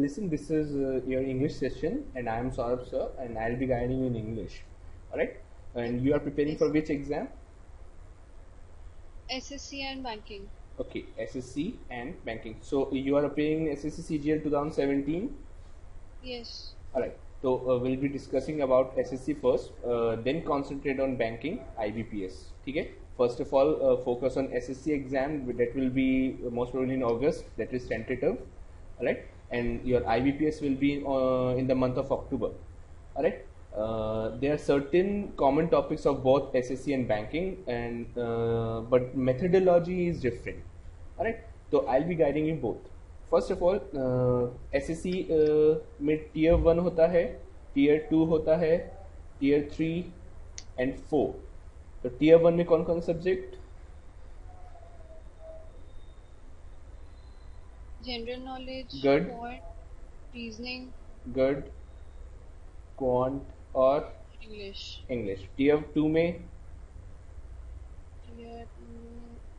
listen, this is your English session, and I am Saurabh sir, and I'll be guiding you in English. All right? And you are preparing for which exam? SSC and banking. Okay, SSC and banking. So you are appearing SSC CGL 2017. Yes. All right. So we'll be discussing about SSC first, then concentrate on banking, IBPS. Okay. First of all, focus on SSC exam that will be most probably in August. That is tentative. All right. And your IBPS will be in the month of October. All right. There are certain common topics of both SSC and banking, and but methodology is different. All right. So I'll be guiding you both. First of all SSC में tier 1 होता है, tier 2 होता है, tier 3 and 4. तो tier 1 में कौन कौन subject? General knowledge, good, reasoning, good, quant और इंग्लिश. टीयर 2 में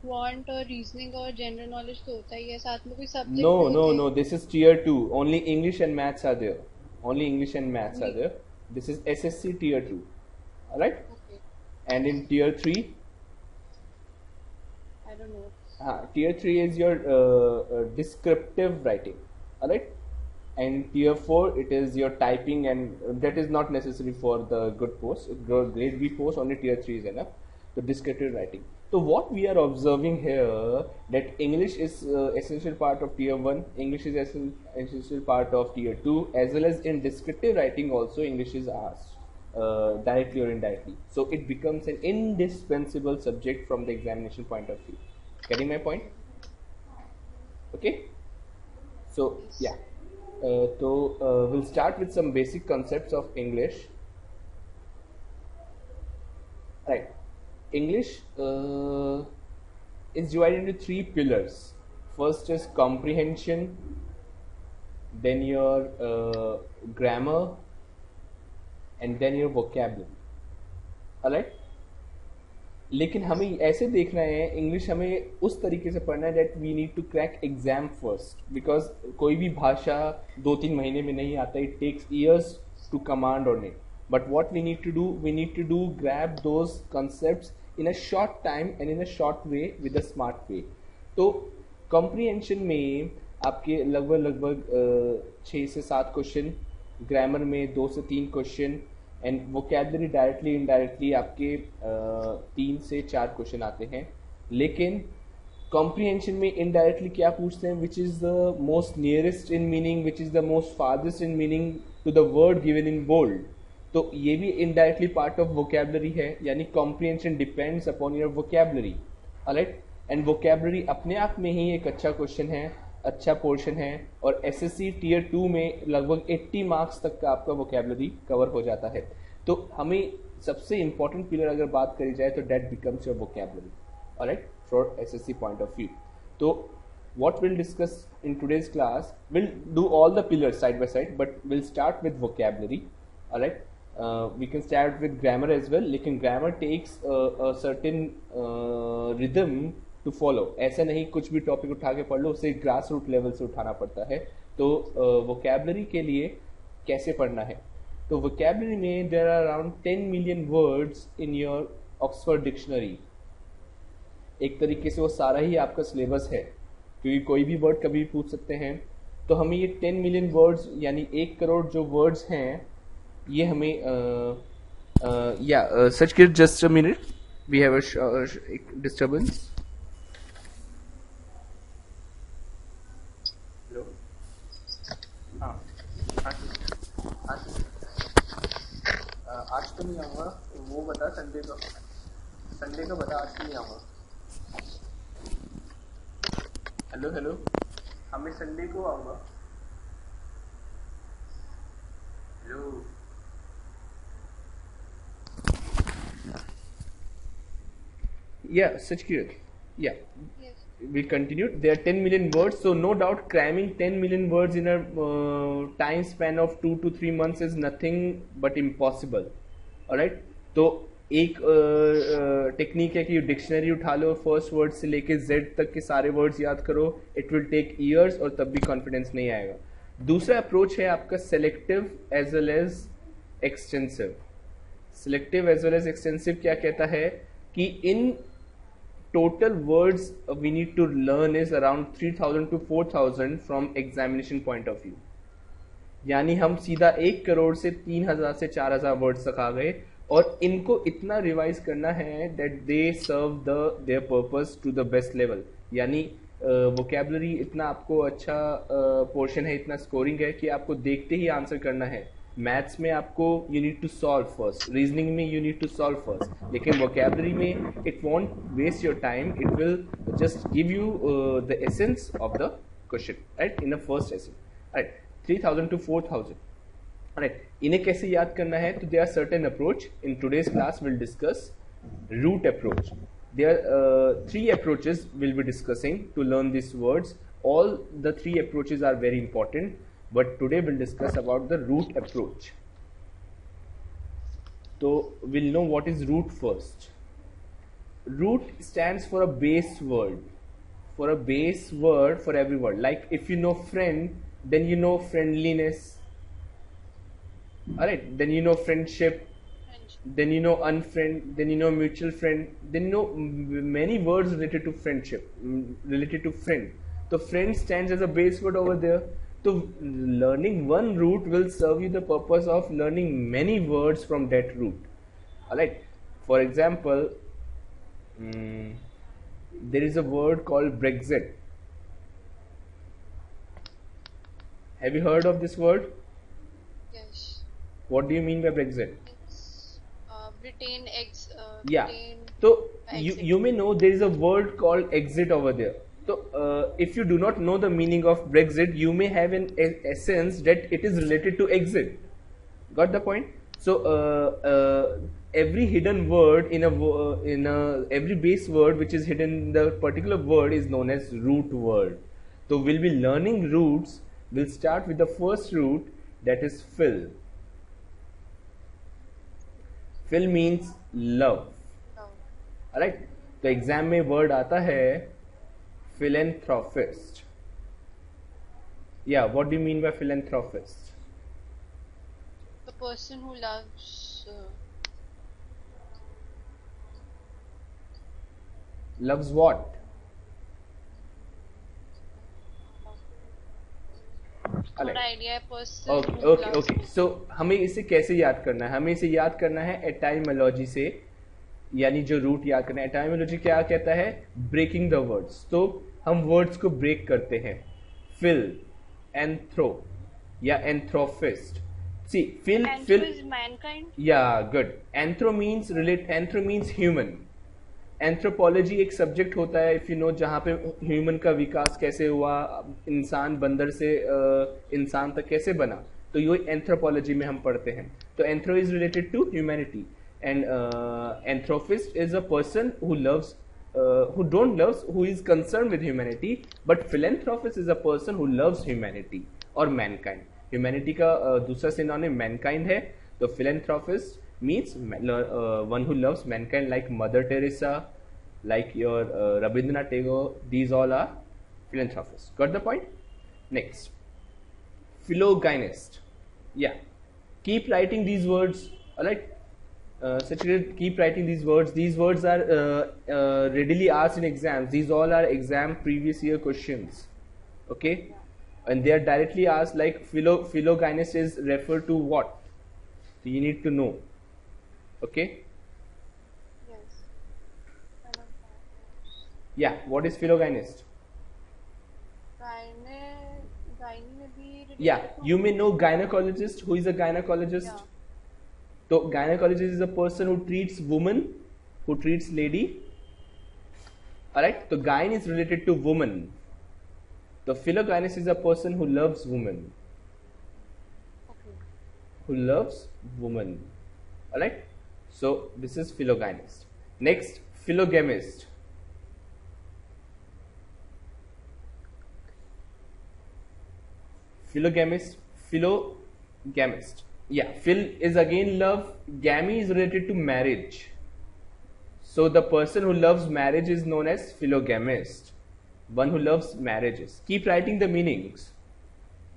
क्वांट और रीजनिंग और जनरल नॉलेज तो होता ही है, साथ में कोई subject? No, this is tier 2. Only English and maths are there. Only English and maths are there. This is SSC tier 2. All right? Okay. And in tier 3? I don't know. Tier 3 is your descriptive writing. All right? And tier 4, it is your typing, and that is not necessary for the good post. Grade B post, only tier 3 is enough. The descriptive writing. So what we are observing here, that English is essential part of tier 1, English is essential part of tier 2, as well as in descriptive writing also English is asked directly or indirectly. So it becomes an indispensable subject from the examination point of view. Getting my point? Okay. So yeah. We'll start with some basic concepts of English. Right. English is divided into 3 pillars. First is comprehension, then your grammar, and then your vocabulary. Alright? लेकिन हमें ऐसे देखना है, English हमें उस तरीके से पढ़ना है that we need to crack exam first, because कोई भी भाषा 2-3 महीने में नहीं आता. It takes years to command on it. But what we need to do grab those concepts in a short time and in a short way with a smart way. तो comprehension में आपके लगभग 6 से 7 क्वेश्चन, ग्रामर में 2 से 3 question, and vocabulary directly indirectly आपके 3 से 4 question आते हैं. लेकिन comprehension में इनडायरेक्टली क्या पूछते हैं? Which is the most nearest in meaning, which is the most farthest in meaning to the word given in bold. तो ये भी इनडायरेक्टली पार्ट ऑफ वोकैबुलरी है, यानी comprehension depends upon your vocabulary. Alright? And vocabulary अपने आप में ही एक अच्छा क्वेश्चन है, अच्छा पोर्शन है, और एसएससी टीयर 2 में लगभग 80 मार्क्स तक का आपका वोकैबुलरी कवर हो जाता है. तो हमें सबसे इंपॉर्टेंट पिलर अगर बात करी जाए तो that becomes your vocabulary. Alright? For SSC point of view. तो what we'll discuss in today's class, we'll do all the pillars side by side, but we'll start with vocabulary. Alright? We can start with grammar as well, लेकिन grammar takes a certain rhythm to follow. ऐसा नहीं कुछ भी topic उठा के पढ़ लो, उसे grass root level से उठाना पड़ता है. तो vocabulary के लिए कैसे पढ़ना है? तो vocabulary में there are around 10 million words in your Oxford dictionary. एक तरीके से वो सारा ही आपका सिलेबस है, क्योंकि कोई भी वर्ड कभी पूछ सकते हैं. तो हमें ये 10 मिलियन वर्ड्स यानी 1 करोड़ जो वर्ड्स हैं, ये हमें सच कर just a minute, we have a disturbance. Hello. हाँ, आज तो नहीं आऊँगा. वो बता संडे का बता, आज तो नहीं आऊँगा. हेलो, हमें संडे को आऊँगा. Hello. Yeah, Sachkir. Yeah. Yes. We continued. There are 10 million words, so no doubt cramming 10 million words in a time span of 2 to 3 months is nothing but impossible. Alright? तो एक technique है कि dictionary उठा लो, first word से लेके Z तक के सारे वर्ड्स याद करो. इट विल टेक ईयर्स और तब भी कॉन्फिडेंस नहीं आएगा. दूसरा अप्रोच है आपका selective as well as extensive. Selective as well as extensive क्या कहता है कि इन total words we need to learn is around 3000 to 4000 from examination point of view. यानी हम सीधा 1 करोड़ से 3000 से 4000 वर्ड्स तक आ गए और इनको इतना रिवाइज करना है that they serve their purpose to the best level. यानी वोकेबलरी इतना आपको अच्छा पोर्शन है, इतना स्कोरिंग है कि आपको देखते ही आंसर करना है. मैथ्स में आपको you need to solve first, reasoning में you need to solve first, लेकिन वोकेबलरी में it won't waste your time, it will just give you the essence of the question right in the first essence right. 3000 to 4000 right. इन्हें कैसे याद करना है? तो they are certain approach. In today's class will discuss root approach. There are 3 approaches we'll be discussing to learn these words. All the 3 approaches are very important, but today we'll discuss about the root approach. So we'll know what is root first. Root stands for a base word. For a base word for every word. Like if you know friend, then you know friendliness. Alright, then you know friendship. Then you know unfriend, then you know mutual friend, then you know many words related to friendship, related to friend. So friend stands as a base word over there. So learning one root will serve you the purpose of learning many words from that root. Alright, for example, there is a word called Brexit. Have you heard of this word? Yes. What do you mean by Brexit? Britain Yeah. Britain So exit. you may know there is a word called exit over there. So if you do not know the meaning of Brexit, you may have an essence that it is related to exit. Got the point? So every hidden word in every base word which is hidden in the particular word is known as root word. So we'll be learning roots. We'll start with the first root, that is fill. Fill means love. No. Alright, तो exam में word आता है philanthropist. Yeah, what do you mean by philanthropist? The person who loves Loves what? थोड़ा idea है person okay who okay loves okay. So हमें इसे कैसे याद करना है? हमें इसे याद करना है एटाइमोलॉजी से, यानी जो रूट याद करना है. एटाइमोलॉजी क्या कहता है? Breaking the words. तो हम वर्ड्स को ब्रेक करते हैं. फिल, एंथ्रो या anthropist. See phil Anthro phil is mankind. या good. Anthro means relate, anthro means human. Anthropology एक सब्जेक्ट होता है इफ यू नो, जहाँ पे ह्यूमन का विकास कैसे हुआ, इंसान बंदर से इंसान तक कैसे बना, तो ये एंथ्रोपोलॉजी में हम पढ़ते हैं. तो anthro is related to humanity and anthropist is a person who loves who don't loves, who is concerned with humanity, but philanthropist is a person who loves humanity or mankind. Humanity का दूसरा synonym mankind है. तो philanthropist means one who loves mankind, like Mother Teresa, like your Rabindranath Tagore. These all are philanthropists. Got the point? Next, philogynist. Yeah, keep writing these words. Alright. Satyajit, keep writing these words. These words are readily asked in exams. These all are exam previous year questions. Okay, and they are directly asked, like philogynist is referred to what? So you need to know. Okay. Yes. I don't know. Yeah. What is philogynist? Gyne में भी related Yeah. to- You may know gynecologist. Who is a gynecologist? Yeah. So gynecologist is a person who treats woman, who treats lady. Alright. So gyne is related to woman. The philogynist is a person who loves woman. Okay. Who loves woman. Alright. So this is philogynist. Next, philogamist. Philogamist. Yeah, phil is again love. Gamy is related to marriage. So the person who loves marriage is known as philogamist. One who loves marriages. Keep writing the meanings.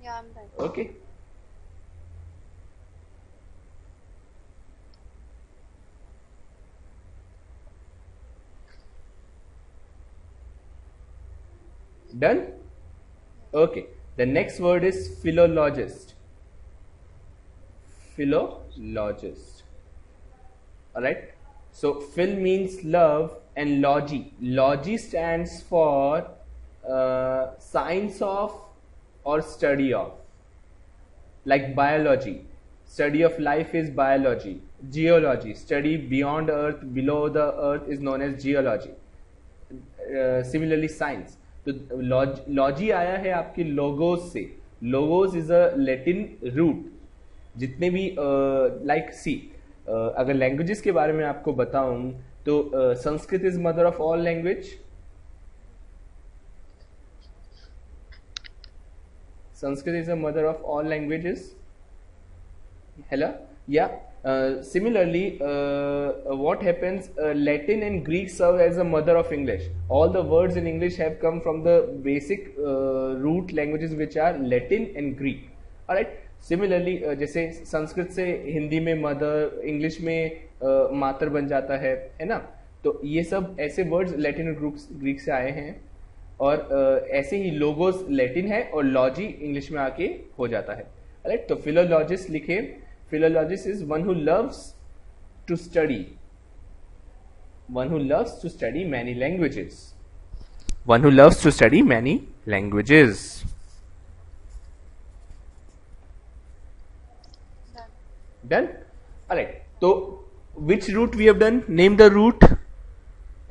Yeah, I'm done. Okay. Done? Okay. The next word is philologist. Philologist. Alright? So phil means love and logy. Logy stands for science of or study of. Like biology. Study of life is biology. Geology. Study beyond earth, below the earth is known as geology. Similarly science तो logy आया है आपके logos से. Logos is a Latin root. जितने भी like सी अगर languages के बारे में आपको बताऊं तो Sanskrit is mother of all language. Sanskrit is a mother of all languages. Hello? Yeah. Similarly, what happens? Latin and Greek serve as a mother of English. All the words in English have come from the basic root languages, which are Latin and Greek. Alright. Similarly, जैसे संस्कृत से हिंदी में mother, English में मातर बन जाता है ना. तो ये सब ऐसे वर्ड्स लैटिन और ग्रीक से आए हैं. और ऐसे ही लोगोस लैटिन है और लॉजी इंग्लिश में आके हो जाता है. राइट. तो फिलोलॉजिस्ट लिखे. Philologist is one who loves to study. One who loves to study many languages. One who loves to study many languages. Done. Done? Alright. So, which root we have done? Name the root.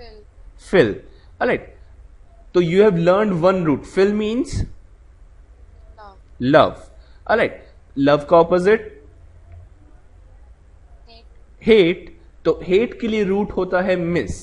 Phil. Phil. Alright. So, you have learned one root. Phil means Love. love. Alright. Love का opposite Hate. Hate. तो hate के लिए root होता है mis.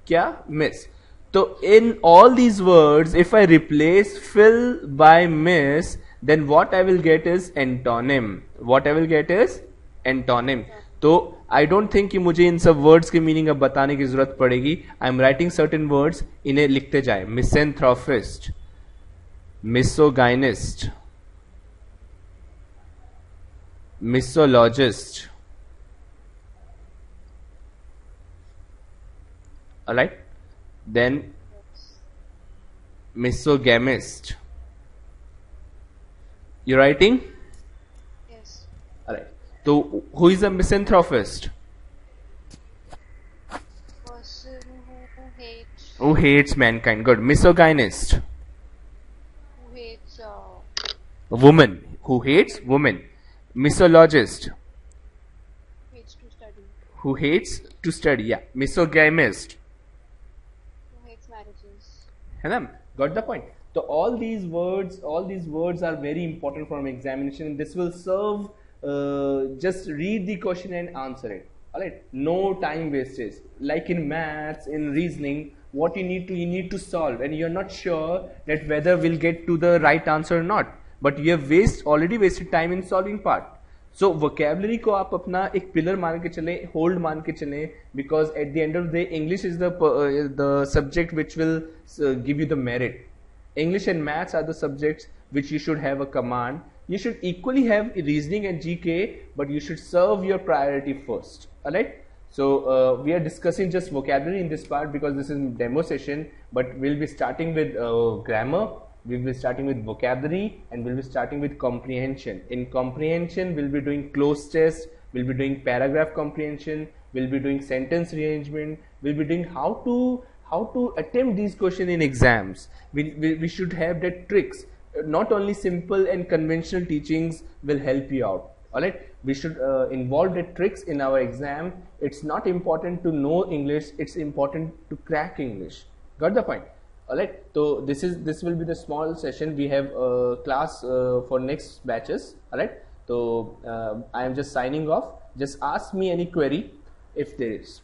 क्या? Mis. तो in all these words if I replace phil by mis then what I will get is antonym. What I will get is antonym. तो I don't think कि मुझे इन सब वर्ड्स की मीनिंग अब बताने की जरूरत पड़ेगी. I am writing certain words, इन्हें लिखते जाए. मिसेंथ्रोफिस्ट, misogynist, मिसोलॉजिस्ट. Alright. Then misogamist. You writing? Yes. Alright. So who is a misanthropist? Person who hates. Who hates mankind. Good. Misogynist. Who hates. Woman. Who hates women. Misologist. Hates to study. Who hates to study. Yeah. Misogamist. Who hates marriages. है ना? Got the point. So all these words are very important for an examination. This will serve. Just read the question and answer it. Alright. No time wastage. Like in maths, in reasoning, what you need to solve, and you're not sure that whether we'll get to the right answer or not. But you have already wasted time in solving part. So vocabulary को आप अपना एक pillar मान के चले, hold मान के चले, because at the end of the day English is the subject which will give you the merit. English and maths are the subjects which you should have a command. You should equally have reasoning and GK, but you should serve your priority first. Alright. So we are discussing just vocabulary in this part because this is a demo session, but we'll be starting with grammar. We will be starting with vocabulary and we'll be starting with comprehension. In comprehension, we'll be doing cloze test, we'll be doing paragraph comprehension, we'll be doing sentence rearrangement, we'll be doing how to attempt these questions in exams. We should have that tricks. Not only simple and conventional teachings will help you out. Alright, we should involve the tricks in our exam. It's not important to know English, it's important to crack English. Got the point? Alright, so this will be the small session. We have class for next batches. Alright, so I am just signing off. Just ask me any query if there is.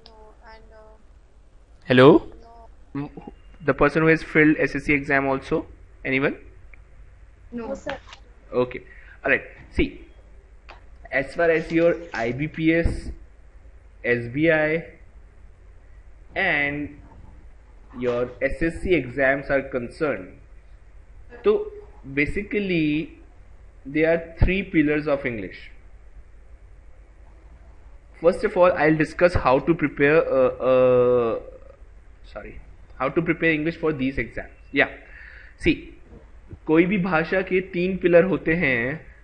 No, and Hello? no. The person who has filled SSC exam also? Anyone? No, sir. Okay. Alright. See, as far as your IBPS, SBI and your SSC exams are concerned, तो basically there are three pillars of English. First of all, I'll discuss how to prepare how to prepare English for these exams. Yeah, see, कोई भी भाषा के तीन pillar होते हैं.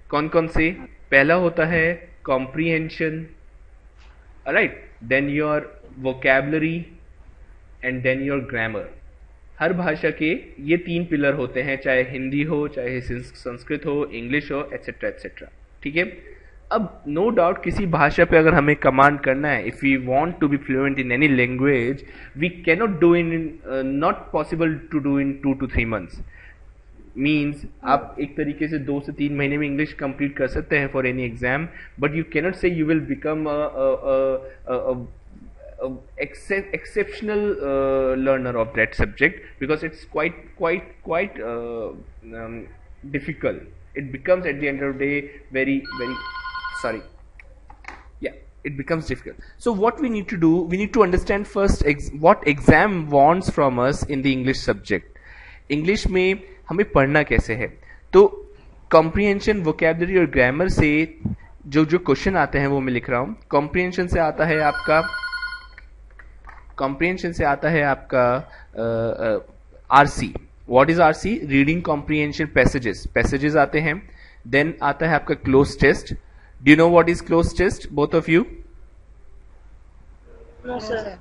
कौन कौन से? पहला होता है comprehension, alright, then your vocabulary and then your grammar. हर भाषा के ये तीन पिलर होते हैं, चाहे हिंदी हो, चाहे संस्कृत हो, इंग्लिश हो, एटसेट्रा एटसेट्रा. ठीक है. अब नो डाउट किसी भाषा पे अगर हमें कमांड करना है, if we want to be fluent in any language, we cannot do in not possible to do in 2 to 3 months. मीन्स आप एक तरीके से 2 से 3 महीने में इंग्लिश कंप्लीट कर सकते हैं for any exam, but you cannot say you will become exceptional learner of that subject, because it's quite difficult. It becomes at the end of the day very it becomes difficult. So what we need to do, we need to understand first what exam wants from us in the English subject. English में हमें पढ़ना कैसे है. तो comprehension, vocabulary और grammar से जो question आते हैं वो मैं लिख रहा हूँ. comprehension से आता है आपका RC. What is RC? Reading comprehension passages आते हैं. Then आता है आपका close test. Do you know what is close test, both of you? No sir.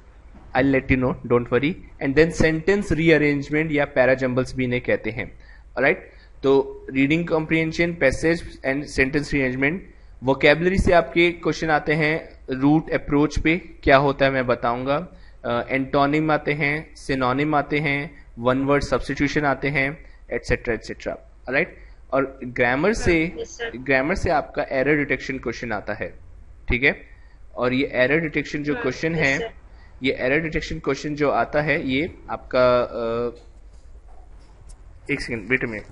I'll let you know, don't worry. And then sentence rearrangement या parajumbles भी इन्हें कहते हैं. Alright? तो reading comprehension, passage and sentence rearrangement. vocabulary से आपके question आते हैं root approach पे, क्या होता है मैं बताऊंगा. एंटोनिम आते हैं, सिनोनिम आते हैं, वन वर्ड सब्स्टिट्यूशन आते हैं, एटसेट्रा एटसेट्रा. राइट. और ग्रामर से आपका एरर डिटेक्शन क्वेश्चन आता है. ठीक है. और ये एरर डिटेक्शन जो क्वेश्चन है, ये एरर डिटेक्शन क्वेश्चन जो आता है, ये आपका एक second wait a minute.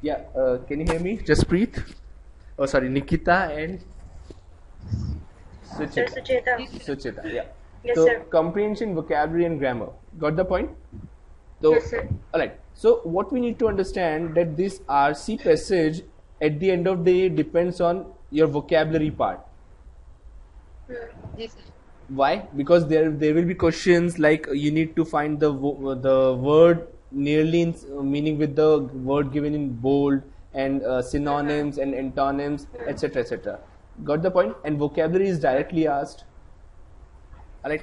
Yeah, can you hear me? Just breathe. Oh, sorry, Nikita and Sucheta. Yeah. Yes, So sir. comprehension, vocabulary, and grammar. Got the point? So, Yes, sir. all right. So what we need to understand that this RC passage at the end of the day depends on your vocabulary part. Yes, sir. Why? Because there will be questions like you need to find the word nearly in meaning with the word given in bold, and synonyms and antonyms, etc etc. Got the point? And vocabulary is directly asked. Alright.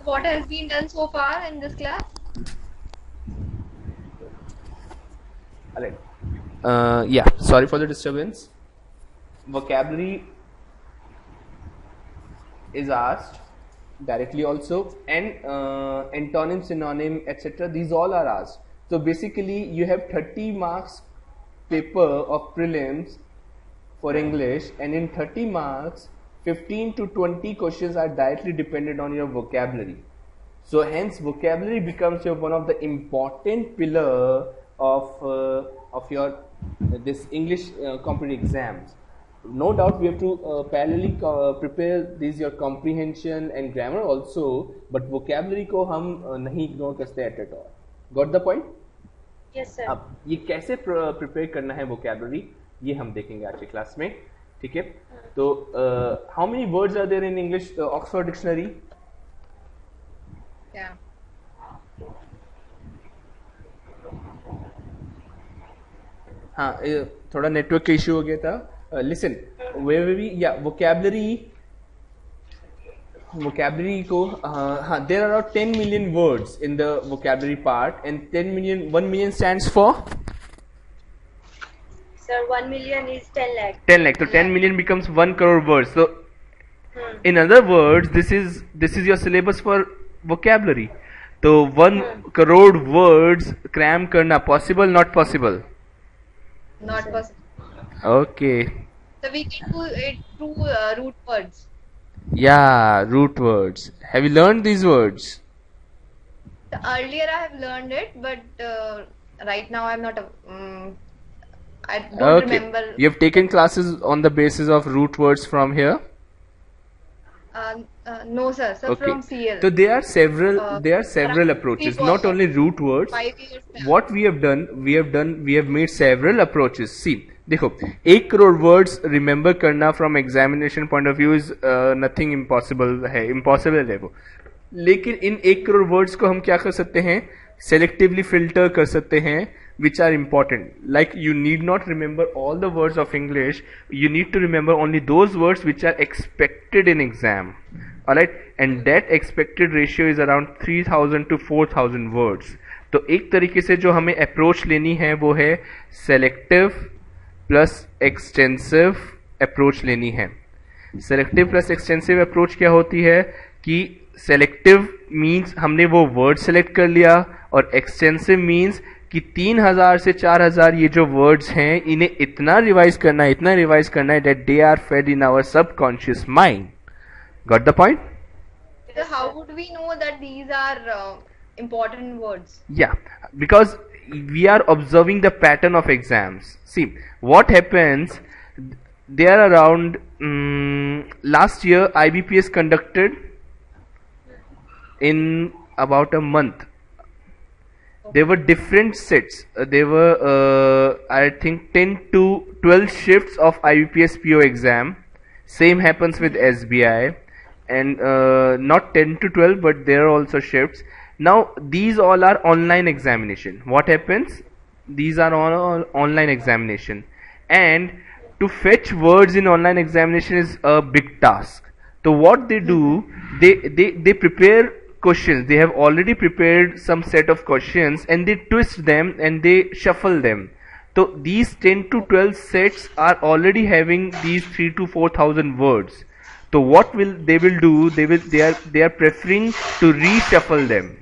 What has been done so far in this class? Alright. Yeah, sorry for the disturbance. Vocabulary is asked directly also, and antonym, synonym, etc. These all are asked. So basically you have 30 marks paper of prelims for English, and in 30 marks 15 to 20 questions are directly dependent on your vocabulary. So hence vocabulary becomes your one of the important pillar of your this English competitive exams. No doubt we have to parallelly prepare these your comprehension and grammar also, but vocabulary को हम नहीं ignore करते at all. Got the point? Yes, sir. अब ये कैसे prepare करना है vocabulary, ये हम देखेंगे आज की क्लास में. ठीक है. तो how many words are there in English Oxford Dictionary? Yeah. हाँ, थोड़ा नेटवर्क का इश्यू हो गया था. Listen, wherever we, yeah, vocabulary को हाँ, there are around 10 million words in the vocabulary part, and 1 million stands for? Sir, 1 million is 10 lakh. 10 lakh. So 10 million becomes 1 crore words. So in other words, this is your syllabus for vocabulary. So 1 crore words cram करना possible, not possible? Not possible. Okay. So we can do it through root words. Yeah, root words. Have you learned these words? Earlier I have learned it, but right now I'm not. I don't Okay, remember. you have taken classes on the basis of root words from here. No, sir. Sir, Okay, from CL. so there are several Around approaches, not only root words. 5 years back. What we have made several approaches. See, देखो 1 crore words remember करना from examination point of view is nothing impossible है वो. लेकिन इन 1 crore words को हम क्या कर सकते हैं, सेलेक्टिवली फिल्टर कर सकते हैं which are important. Like you need not remember all the words of English, you need to remember only those words which are expected in exam. Alright, and that expected ratio is around 3000 to 4000 words. तो एक तरीके से जो हमें approach लेनी है वो है सेलेक्टिव प्लस एक्सटेंसिव अप्रोच लेनी है. सेलेक्टिव प्लस एक्सटेंसिव अप्रोच क्या होती है कि सेलेक्टिव मीन्स हमने वो वर्ड सेलेक्ट कर लिया, और एक्सटेंसिव मीन्स कि 3000 से 4000 ये जो वर्ड्स हैं इन्हें इतना रिवाइज करना है that they are fed in our subconscious mind. Got the point? So how would we know that these are important words? Yeah, because we are observing the pattern of exams. See, what happens, there around last year IBPS conducted in about a month. There were different sets. There were I think 10 to 12 shifts of IBPS PO exam. Same happens with SBI, and not 10 to 12, but there are also shifts. Now these all are online examination. What happens? These are all online examination, and to fetch words in online examination is a big task. So what they do, they prepare questions. They have already prepared some set of questions and they twist them and they shuffle them. So these 10 to 12 sets are already having these 3 to 4000 words. So what they will do, they are preferring to reshuffle them.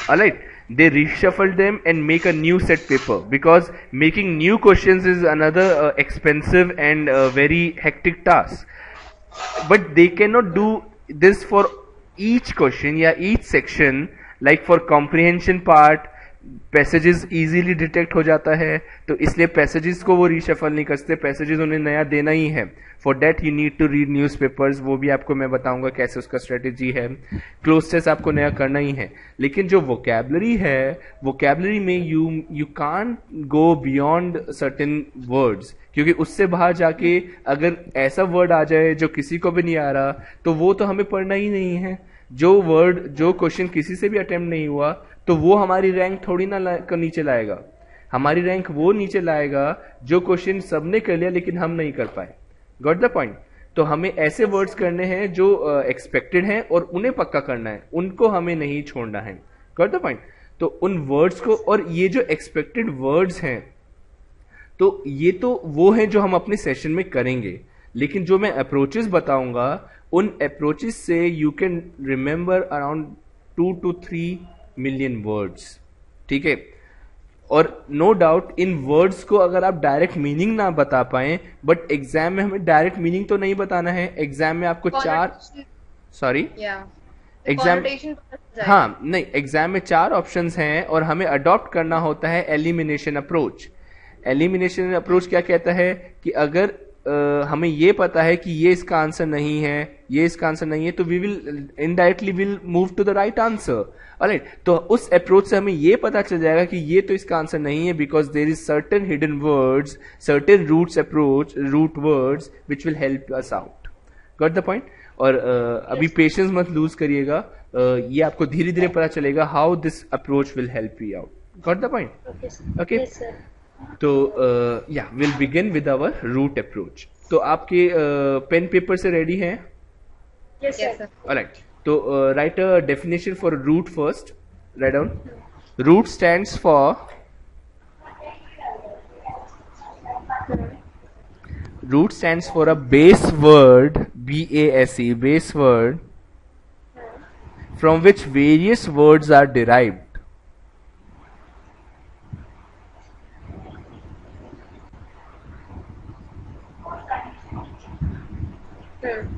Alright, they reshuffle them and make a new set paper, because making new questions is another expensive and very hectic task. But they cannot do this for each question या each section. Like for comprehension part, passages easily detect हो जाता है, तो इसलिए passages को वो reshuffle नहीं करते, पैसेजेस उन्हें नया देना ही है. For that you need to read newspapers. वो भी आपको मैं बताऊंगा कैसे उसका स्ट्रेटेजी है. क्लोज टेस्ट आपको नया करना ही है. लेकिन जो वोकैबलरी है, वोकैबलरी में you can't go beyond certain words, क्योंकि उससे बाहर जाके अगर ऐसा वर्ड आ जाए जो किसी को भी नहीं आ रहा, तो वो तो हमें पढ़ना ही नहीं है. जो क्वेश्चन किसी से भी अटेम्प्ट नहीं हुआ, तो वो हमारी रैंक थोड़ी ना नीचे लाएगा. हमारी रैंक वो नीचे लाएगा जो क्वेश्चन सबने कर लिया लेकिन हम नहीं कर पाए. Got the point? तो हमें ऐसे वर्ड्स करने हैं जो एक्सपेक्टेड हैं और उन्हें पक्का करना है, उनको हमें नहीं छोड़ना है. Got the point? तो उन वर्ड्स को, और ये जो एक्सपेक्टेड वर्ड्स हैं, तो ये तो वो हैं जो हम अपने सेशन में करेंगे. लेकिन जो मैं अप्रोचेस बताऊंगा, उन अप्रोचेस से you can remember around 2 to 3 million words. ठीक है? और नो डाउट इन वर्ड्स को अगर आप डायरेक्ट मीनिंग ना बता पाए, बट एग्जाम में हमें डायरेक्ट मीनिंग तो नहीं बताना है. एग्जाम में आपको एग्जाम में 4 ऑप्शंस हैं और हमें अडॉप्ट करना होता है एलिमिनेशन अप्रोच. एलिमिनेशन अप्रोच क्या कहता है कि अगर हमें ये पता है कि ये इसका आंसर नहीं है, ये इसका आंसर नहीं है, तो we will indirectly will move to the right answer. Alright, तो उस अप्रोच से हमें ये पता चल जाएगा कि ये तो इसका आंसर नहीं है, because there is certain hidden words, certain root words which will help us out. Got the point? और अभी पेशेंस मत लूज करिएगा, ये आपको धीरे धीरे पता चलेगा how this approach will help you out. Got the point? Okay, तो yeah will begin with our root approach. तो आपके पेन पेपर से रेडी हैं? Yes, sir. ऑलराइट, तो write a definition for root first. Write down. Root stands for a base word, BASE, base word, from which various words are derived.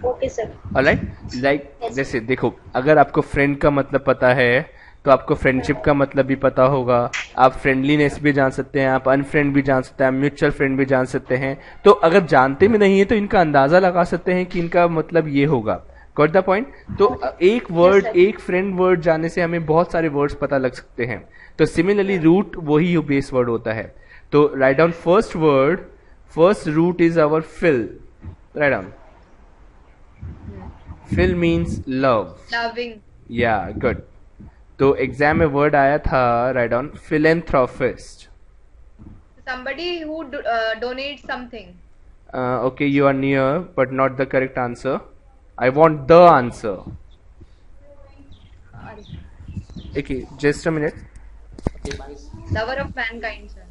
Okay sir. Alright, like जैसे देखो, अगर आपको friend का मतलब पता है तो आपको फ्रेंडशिप का मतलब भी पता होगा, आप फ्रेंडलीनेस भी जान सकते हैं, आप अनफ्रेंड भी जान सकते हैं, म्यूचुअल फ्रेंड भी जान सकते हैं। तो अगर जानते भी नहीं है तो इनका अंदाजा लगा सकते हैं कि इनका मतलब ये होगा। Got the point? तो एक वर्ड, एक फ्रेंड वर्ड जानने से हमें बहुत सारे वर्ड्स पता लग सकते हैं। तो सिमिलरली रूट वही बेस वर्ड होता है। तो write down first word, first root is our phil. Write down, phil means love. Loving. या गुड। तो एग्जाम में वर्ड आया था, write down, philanthropist. Somebody who donates something. Okay, you are near, but not the correct answer. I want the answer. Okay, just a minute. Lover of mankind, sir.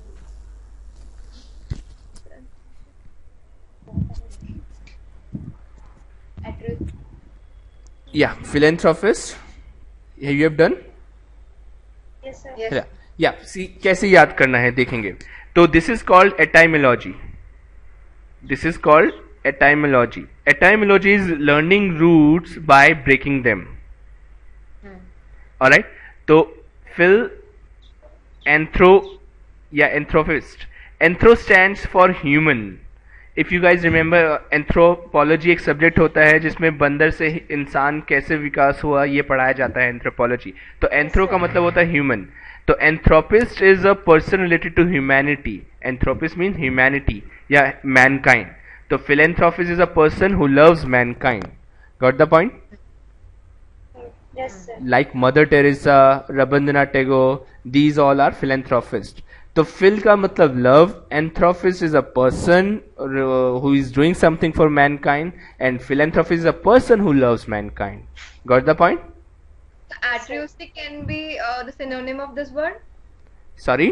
Attribute. Yeah, philanthropist. Yeah, you have done? Yes. Yeah. Yeah. See, कैसे याद करना है देखेंगे। तो this is called etymology. This is called etymology. Etymology is learning roots by breaking them. Alright. तो phil, anthro, yeah, anthropist. Anthro stands for human. If you guys remember, anthropology एक subject होता है जिसमें बंदर से इंसान कैसे विकास हुआ ये पढ़ाया जाता है, एंथ्रोपोलॉजी। तो एंथ्रो का मतलब होता है ह्यूमन। तो anthropist is a person related to humanity. Anthropist mean humanity या मैनकाइंड। तो philanthropist is a person who loves mankind. Got the point? Like mother Teresa, Rabindranath Tagore, these all are philanthropist. तो phil का मतलब love, anthropist is a person who is doing something for mankind, and philanthropist is a person who loves mankind. Got the point? Altruistic can be the synonym of this word. Sorry?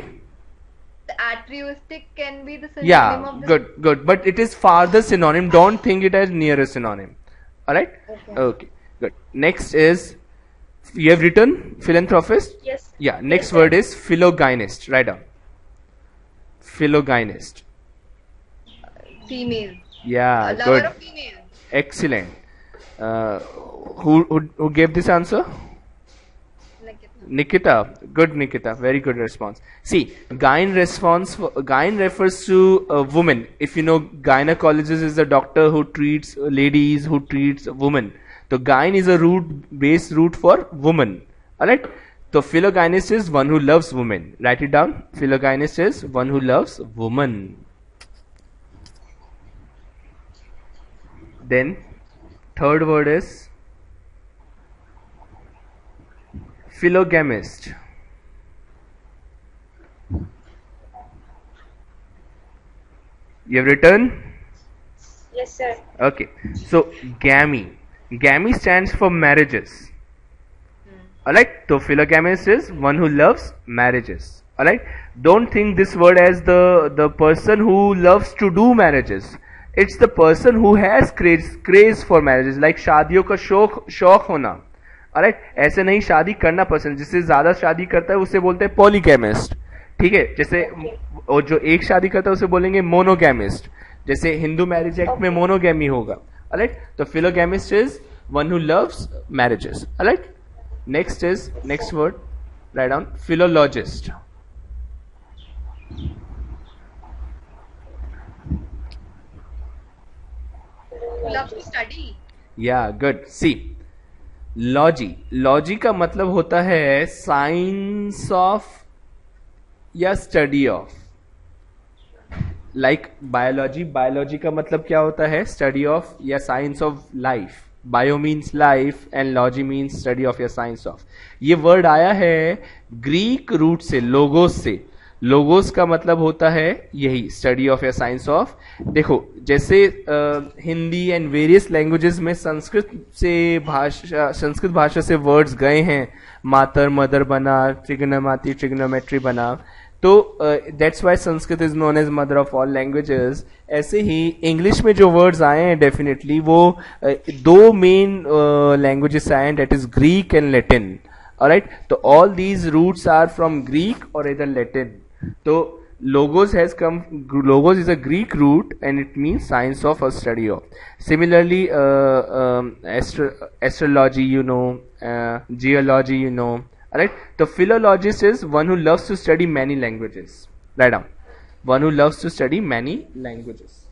The altruistic can be the synonym Yeah, of this. good. But it is farther synonym. Don't think it as near a synonym. Alright? Okay, good. Next is, you have written philanthropist? Yes. Yeah, next word is philogynist. Write down. Philogynist. Female. Yeah, Lover good. of female. Excellent. Who gave this answer? Nikita. Good, Nikita. Very good response. See, gyn refers to a woman. If you know, gynecologist is a doctor who treats ladies, who treats women. So gyn is a base root for woman. Alright? So philogynist is one who loves women. Write it down. Philogynist is one who loves woman. Then third word is philogamist. You have written? Yes, sir. Okay. So gamy. Gamy stands for marriages. Alright? So philogamist is one who loves marriages. Alright? Don't think this word as the person who loves to do marriages. It's the person who has craze for marriages. Like शादियों का शौक होना। Alright? ऐसे नहीं शादी करना पसंद, जिससे ज्यादा शादी करता है उसे बोलते हैं पॉलीगैमिस्ट। ठीक है? जैसे और जो एक शादी करता है उसे बोलेंगे मोनोगैमिस्ट। जैसे हिंदू मैरिज एक्ट में मोनोगैमी होगा। Alright? तो philogamist is one who loves marriages. Alright? Next word, write down, philologist. Who loves to study. Yeah, good. See, logy का मतलब होता है साइंस ऑफ या स्टडी ऑफ। लाइक बायोलॉजी का मतलब क्या होता है? स्टडी ऑफ या science of life. Bio means life and logy means study of या साइंस ऑफ। ये वर्ड आया है ग्रीक रूट से, लोगोस से। लोगोस का मतलब होता है यही, स्टडी ऑफ या साइंस ऑफ। देखो, जैसे हिंदी एंड वेरियस लैंग्वेजेस में संस्कृत भाषा से वर्ड्स गए हैं, मातर मदर बना, ट्रिग्नोमेट्री ट्रिग्नोमेट्री बना, तो that's why Sanskrit is known as mother of all languages. ऐसे ही इंग्लिश में जो वर्ड्स आए हैं डेफिनेटली वो दो मेन लैंग्वेजेस आए हैं, that is Greek and Latin. Alright? तो all these roots are from Greek और इधर लैटिन। तो logos is a Greek root and it means science of or study of. Similarly, astrology, geology, Alright, the philologist is one who loves to study many languages. Write down. One who loves to study many languages.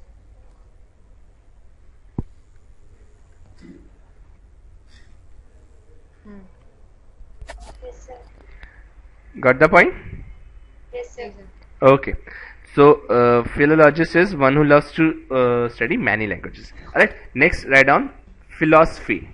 Yes, sir. Got the point? Yes, sir. Okay. So, philologist is one who loves to study many languages. Alright, next write down philosophy.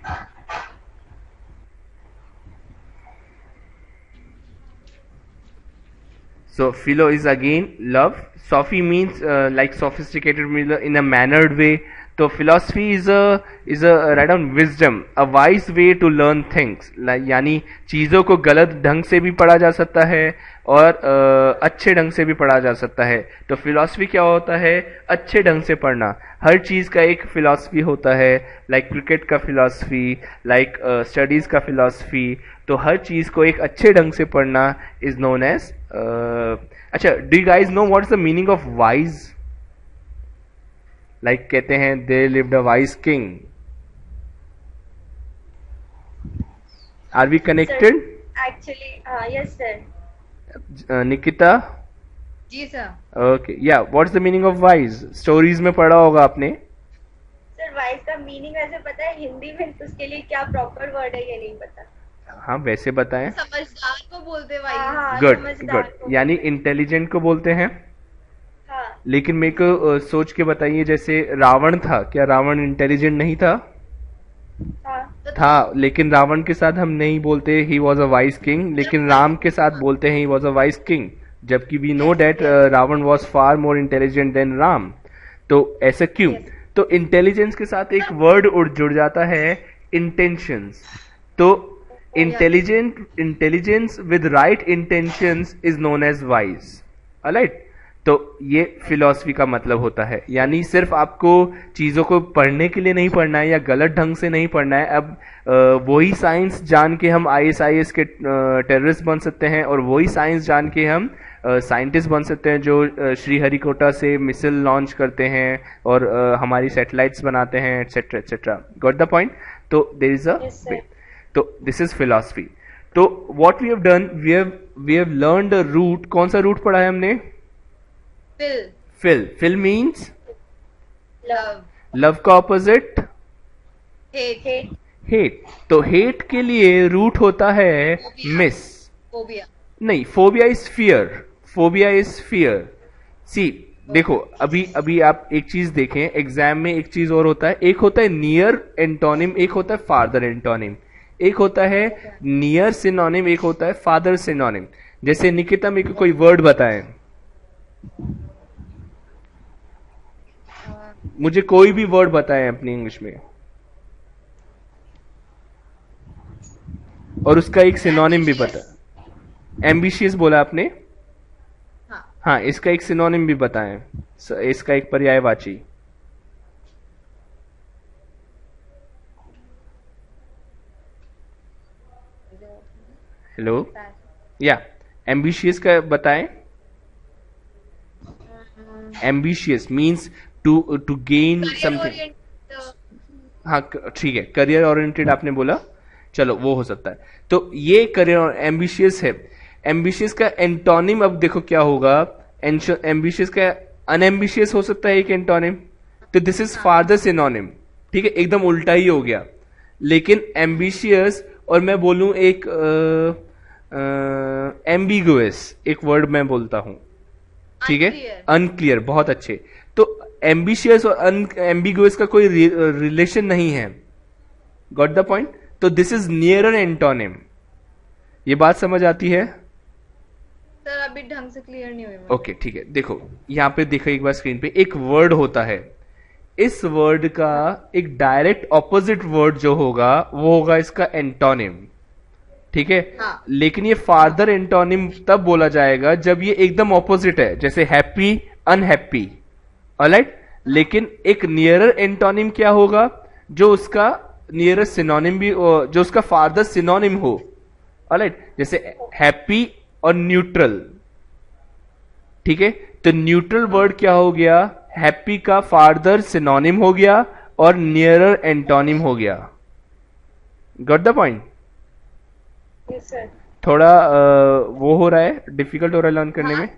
So, philo is again love. Sophy means like sophisticated, means in a mannered way. So, philosophy is a write down wisdom, a wise way to learn things. यानी चीज़ों को गलत ढंग से भी पढ़ा जा सकता है और अच्छे ढंग से भी पढ़ा जा सकता है. तो फिलॉसफी क्या होता है? अच्छे ढंग से पढ़ना. हर चीज़ का एक फिलॉसफी होता है, लाइक क्रिकेट का फिलॉसफी, लाइक स्टडीज़ का फिलॉसफी. तो हर चीज़ को एक अच्छे ढंग से पढ़ना इज नोन एज. अच्छा, do you guys know what is the meaning of wise? Like कहते हैं they lived a wise king. Are we connected? Actually, yes, sir. Nikita? जी sir. Okay, yeah what is the meaning of wise? Stories में पढ़ा होगा आपने. Sir, wise का meaning वैसे पता है, हिंदी में उसके लिए क्या प्रॉपर वर्ड है ये नहीं पता. हाँ, वैसे बताएं. समझदार को बोलते भाई. हाँ, गुड समझदार गुड, को. यानी इंटेलिजेंट को बोलते हैं. हाँ, लेकिन मेरे को सोच के बताइए, जैसे रावण था, क्या रावण इंटेलिजेंट नहीं था? हाँ. था, लेकिन रावण के साथ हम नहीं बोलते he was a wise king, लेकिन राम के साथ बोलते हैं he was a wise king, जबकि we know that Ravan was far more intelligent than Ram. तो ऐसा क्यों? तो इंटेलिजेंस के साथ एक वर्ड जुड़ जाता है, इंटेंशंस. तो intelligence with right intentions is known age wise. Alright, तो ये फिलॉसफी का मतलब होता है. यानी सिर्फ आपको चीज़ों को पढ़ने के लिए नहीं पढ़ना है या गलत ढंग से नहीं पढ़ना है. अब वही साइंस जान के हम ISIS के टेररिस्ट बन सकते हैं, और वही साइंस जान के हम साइंटिस्ट बन सकते हैं जो श्रीहरिकोटा से मिसाइल लॉन्च करते हैं और हमारी सैटेलाइट्स बनाते हैं, etcetera etcetera. Got the point? तो there is a Yes, sir. तो दिस इज फिलॉसफी. तो what we have done, we have learn the root. कौन सा रूट पढ़ा है हमने? Phil. Phil means love. Love का ऑपोजिट हेट. हेट. तो हेट के लिए रूट होता है मिस. फोबिया. नहीं, phobia is fear. Phobia is fear. See, देखो, अभी आप एक चीज देखें, एग्जाम में एक चीज और होता है. एक होता है नियर एंटोनिम, एक होता है फादर एंटोनिम. एक होता है नियर सिनोनिम, एक होता है फादर सिनोनिम. जैसे निकिता मेरे को कोई वर्ड बताएं, मुझे कोई भी वर्ड बताएं अपनी इंग्लिश में, और उसका एक सिनोनिम भी बता. एम्बिशियस बोला आपने? हाँ, इसका एक सिनोनिम भी बताएं, इसका एक पर्यायवाची. हेलो, या एम्बिशियस का बताएं. Ambitious means to gain something. हाँ, ठीक है, करियर ओरिएंटेड आपने बोला, चलो वो हो सकता है. तो ये करियर एम्बिशियस है. एम्बिशियस का एंटोनिम अब देखो क्या होगा. एम्बिशियस का अनएम्बिशियस हो सकता है एक एंटोनिम. तो दिस इज फादर सिनोनिम. ठीक है, एकदम उल्टा ही हो गया. लेकिन एम्बिशियस और मैं बोलूं एक एम्बिगुअस, एक वर्ड मैं बोलता हूं, ठीक है, अनक्लियर. बहुत अच्छे. तो एम्बिशियस और एम्बिगुअस का कोई रिलेशन नहीं है. Got the point? तो दिस इज नियरर एंटोनिम. ये बात समझ आती है? सर अभी ढंग से क्लियर नहीं हुई. ओके, ठीक है. देखो यहां पे देखो एक बार स्क्रीन पे, एक वर्ड होता है. इस वर्ड का एक डायरेक्ट ऑपोजिट वर्ड जो होगा वो होगा इसका एंटोनिम. ठीक है. हाँ. लेकिन ये फादर एंटोनिम तब बोला जाएगा जब ये एकदम ऑपोजिट है, जैसे हैप्पी अनहैप्पी. ऑलराइट. लेकिन एक नियरर एंटोनिम क्या होगा? जो उसका नियरेस्ट सिनोनिम भी, जो उसका फादर सिनोनिम हो. ऑलराइट. जैसे हैप्पी और न्यूट्रल. ठीक है. तो न्यूट्रल वर्ड क्या हो गया? हैप्पी का फादर सिनोनिम हो गया और नियरर एंटोनिम हो गया. Got the point? Yes, sir. थोड़ा वो हो रहा है, डिफिकल्ट हो रहा है लर्न करने में।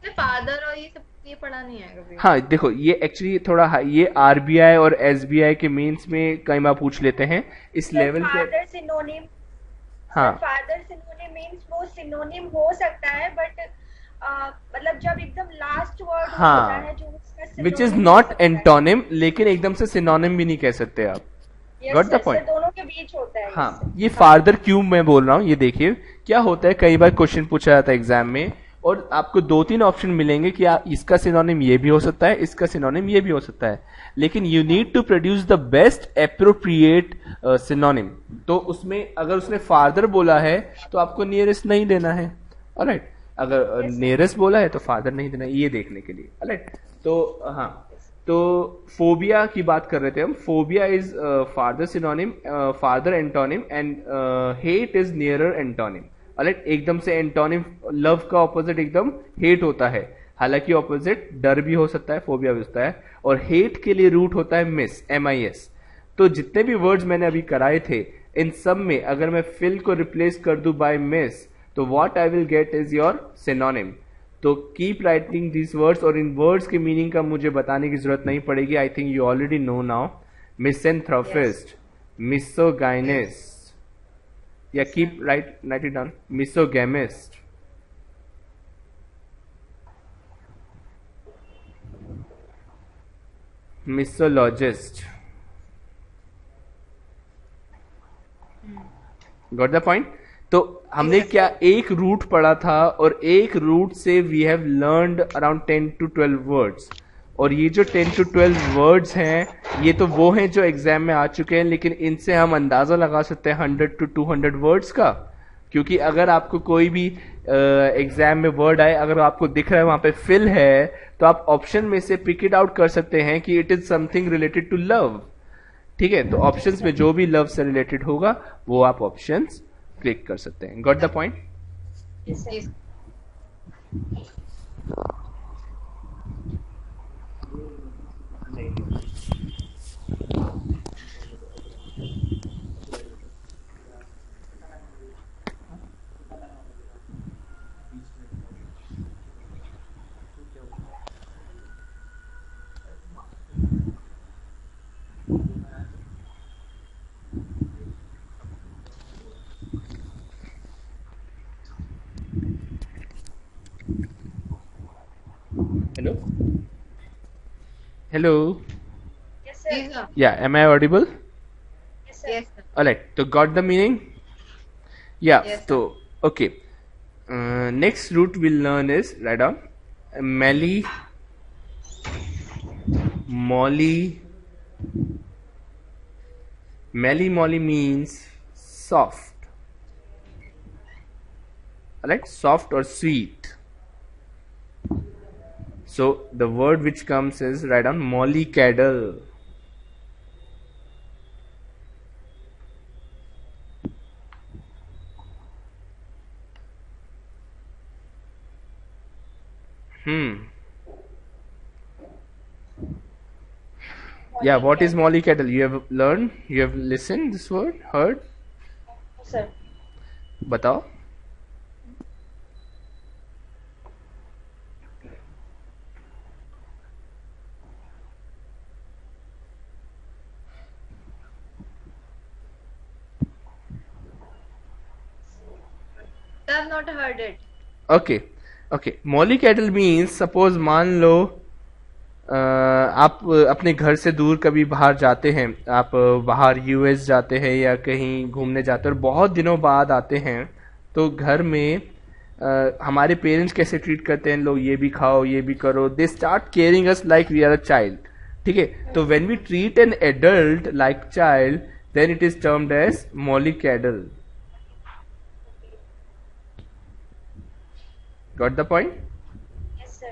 फादर और ये सब ये पढ़ा नहीं है कभी। हाँ देखो, ये एक्चुअली थोड़ा ये आरबीआई और एसबीआई के मेंस में कई बार पूछ लेते हैं इस लेवल पे। फादर सिनोनिम, हाँ फादर सिनोनिम मींस वो सिनोनिम हो सकता है, बट मतलब जब एकदम लास्ट वर्ड हाँ, होता है जो उसका विच इज synonym नॉट हो सकता है। एंटोनिम, लेकिन एकदम से सिनोनिम भी नहीं कह सकते आप। Yes, got the sir, point. दोनों के बीच होता है हाँ, इससे। ये फादर क्यों मैं बोल रहा हूँ, ये देखिए क्या होता है, कई बार क्वेश्चन पूछा जाता है एग्जाम में और आपको 2-3 ऑप्शन मिलेंगे कि आप इसका सिनोनिम ये भी हो सकता है, इसका सिनोनिम ये भी हो सकता है, लेकिन you need to produce the best appropriate synonym. तो उसमें अगर उसने फादर बोला है तो आपको नियरेस्ट नहीं देना है, ऑलराइट। अगर नियरेस्ट बोला है तो फादर नहीं देना है, ये देखने के लिए, ऑलराइट। तो हाँ, तो फोबिया की बात कर रहे थे हम। Phobia is father synonym, father antonym and hate is nearer antonym, alright. एकदम से एंटोनिम लव का ऑपोजिट एकदम हेट होता है, हालांकि ऑपोजिट डर भी हो सकता है, फोबिया भी होता है, और हेट के लिए रूट होता है मिस, MIS। तो जितने भी वर्ड्स मैंने अभी कराए थे इन सब में अगर मैं फिल को रिप्लेस कर दूं बाय मिस, तो what I will get is your synonym. तो कीप राइटिंग दिस वर्ड्स, और इन वर्ड्स के मीनिंग का मुझे बताने की जरूरत नहीं पड़ेगी, I think you already know now. Misanthropist, misogynist, yeah keep write it down, misogamist, misologist. Got the point. तो हमने क्या एक रूट पढ़ा था, और एक रूट से we have learned around 10 to 12 words, और ये जो 10 to 12 वर्ड्स हैं ये तो वो हैं जो एग्जाम में आ चुके हैं, लेकिन इनसे हम अंदाजा लगा सकते हैं 100 to 200 वर्ड्स का। क्योंकि अगर आपको कोई भी एग्जाम में वर्ड आए, अगर आपको दिख रहा है वहां पे फिल है, तो आप ऑप्शन में से पिक इट आउट कर सकते हैं कि it is something related to love, ठीक है। तो ऑप्शंस में जो भी लव से रिलेटेड होगा वो आप ऑप्शंस क्लिक कर सकते हैं। Got the point. Yes. Hello hello, Yes, sir. Yes, sir. Yeah am I audible? Yes, sir. Yes, sir. Alright, तो got the meaning? Yeah Yes, तो okay, next root will learn is write down melly molly. Melly molly means soft, alright, soft और sweet. So the word which comes is right on mollycoddle. Yeah, what is mollycoddle? You have learned, you have listened this word, heard? Sir. बताओ। I have not heard it. Okay okay, mollycoddle means suppose मान लो आप अपने घर से दूर कभी बाहर जाते हैं, आप बाहर US जाते हैं या कहीं घूमने जाते हैं और बहुत दिनों बाद आते हैं, तो घर में हमारे पेरेंट्स कैसे ट्रीट करते हैं, लोग ये भी खाओ ये भी करो, they start caring us like we are a child, ठीक है। तो when we treat an adult like child, then it is termed as mollycoddle. Got the point? Yes, sir.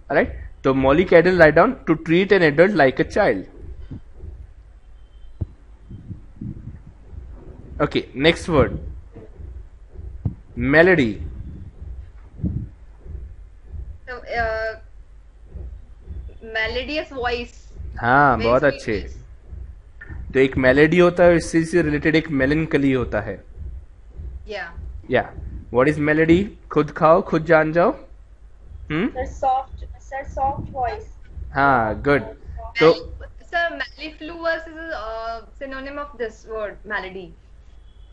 Alright. So mollycoddle, write down, to treat an adult like a child. Okay, next word. Melody. So, melodious voice. हाँ, Very बहुत sweet अच्छे। voice. तो एक melody होता है, इससे related एक मेलनकली होता है। Yeah. या व्हाट इज मेलोडी? खुद खाओ खुद जान जाओ. Sir, soft voice. हाँ, गुड. तो Sir, mellifluous is a synonym of this word, melody.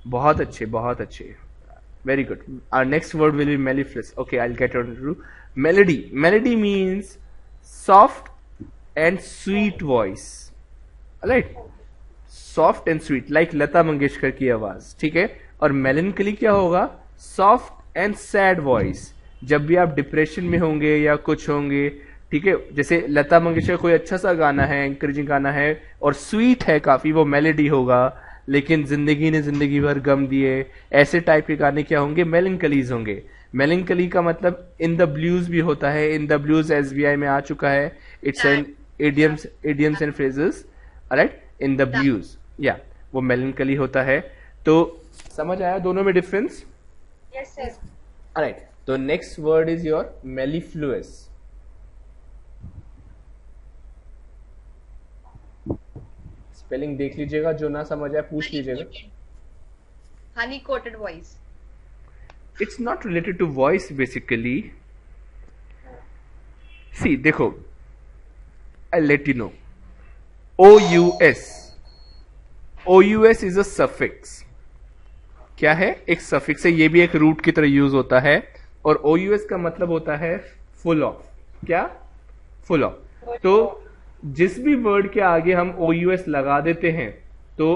बहुत अच्छे, बहुत अच्छे. Very good. Our next word will be mellifluous. Okay, I'll get on to melody. Melody means soft and sweet voice. Alright? Soft and sweet, like Lata Mangeshkar की आवाज. ठीक है? और melancholy क्या होगा? Soft and sad voice. जब भी आप डिप्रेशन में होंगे या कुछ होंगे, ठीक है, जैसे लता मंगेशकर कोई अच्छा सा गाना है, एंकरेजिंग गाना है और स्वीट है काफी, वो मेलोडी होगा. लेकिन जिंदगी ने जिंदगी भर गम दिए, ऐसे टाइप के गाने क्या होंगे? मेलंकलीज होंगे. मेलंकली का मतलब इन द ब्लूज भी होता है. इन द ब्लूज एसबीआई में आ चुका है. It's an idioms and phrases. Right? In the blues, या वो मेलंकली होता है. तो समझ आया दोनों में डिफरेंस? Yes, sir. राइट. तो next word is your mellifluous. Spelling देख लीजिएगा, जो ना समझ आए पूछ लीजिएगा. Honey coated voice. It's not related to voice basically. See, देखो, I'll let you know. OUS. OUS is a suffix. क्या है? एक suffix है. ये भी एक root की तरह यूज होता है. और OUS का मतलब होता है full of. क्या? full of. तो जिस भी वर्ड के आगे हम OUS लगा देते हैं तो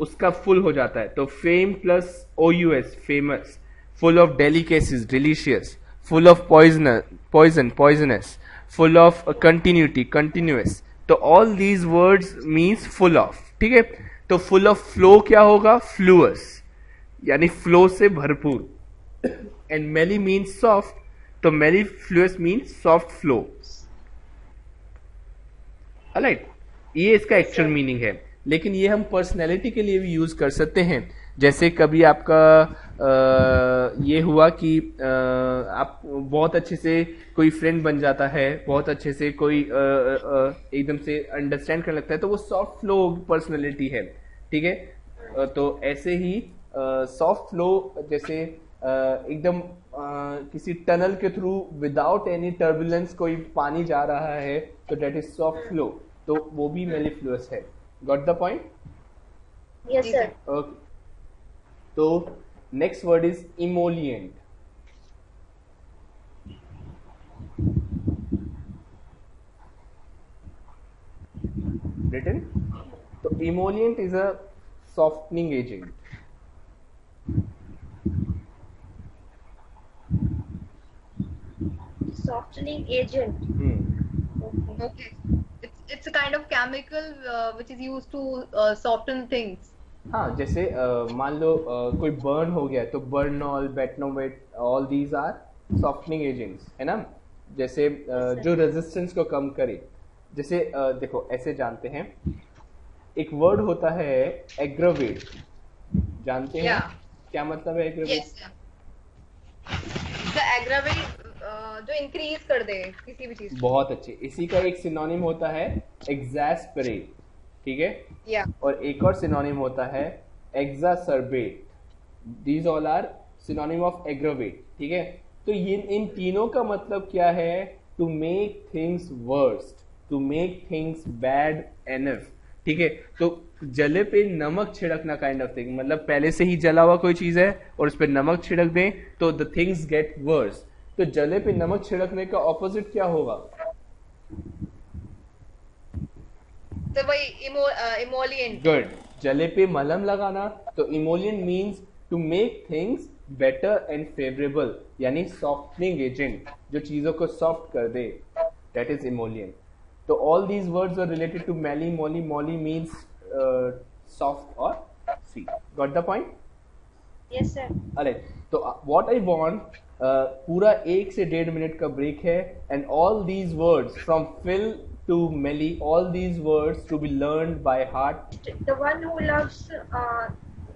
उसका फुल हो जाता है. तो fame plus OUS, famous. Full of delicacies, delicious. Full of poison, poisonous. Full of continuity, continuous. तो all these words means full of. ठीक है? तो फुल ऑफ फ्लो क्या होगा? फ्लुअस, यानी फ्लो से भरपूर. एंड मेली मीन्स सॉफ्ट, तो मेलिफ्लुअस मीन्स सॉफ्ट फ्लो. राइट? ये इसका एक्चुअल मीनिंग है. लेकिन ये हम पर्सनैलिटी के लिए भी यूज कर सकते हैं. जैसे कभी आपका ये हुआ कि आप बहुत अच्छे से कोई फ्रेंड बन जाता है, बहुत अच्छे से कोई एकदम से अंडरस्टैंड करने लगता है, तो वो सॉफ्ट फ्लो पर्सनैलिटी है. ठीक है? तो ऐसे ही सॉफ्ट फ्लो, जैसे एकदम किसी टनल के थ्रू विदाउट एनी टर्बुलेंस कोई पानी जा रहा है, तो डेट इज सॉफ्ट फ्लो. तो वो भी मेलिफ्लुअस है. Got the point? Yes, sir. Okay. तो next word is emollient. written. तो emollient is a softening agent. Softening agent. Okay. It's a kind of chemical which is used to soften things. हाँ, जैसे मान लो कोई burn हो गया तो Burnol, Betnovate, all these are softening agents, है ना. जैसे जो रेजिस्टेंस को कम करे. जैसे देखो ऐसे जानते हैं, एक वर्ड होता है एग्रावेट. जानते हैं Yeah. क्या मतलब है एग्रावेट? Yes. The aggravate जो इंक्रीज कर दे किसी भी चीज को. बहुत अच्छे. इसी का एक सिनोनिम होता है एग्जैस्परेट. ठीक है? Yeah. और एक और सिनोनिम होता है exacerbate. These all are synonym of aggravate. ठीक है? तो ये इन तीनों का मतलब क्या है? To make things worst, to make things bad enough. ठीक है? तो जले पे नमक छिड़कना काइंड ऑफ थिंग. मतलब पहले से ही जला हुआ कोई चीज है और उस पर नमक छिड़क दें तो द थिंग्स गेट वर्स. तो जले पे नमक छिड़कने का ऑपोजिट क्या होगा? तो वही emollient. गुड. जले पे मलहम लगाना. तो emollient means to make things better and favourable, यानी सॉफ्टनिंग एजेंट, जो चीजों को सॉफ्ट कर दे. That is emollient. तो all these words are related to mally, molly. Molly means soft और sweet. Got the point? Yes, sir. अरे तो व्हाट आई वांट, पूरा 1 से 1.5 मिनट का ब्रेक है. And all these words from phil to Melly, all these words to be learned by heart. The one who loves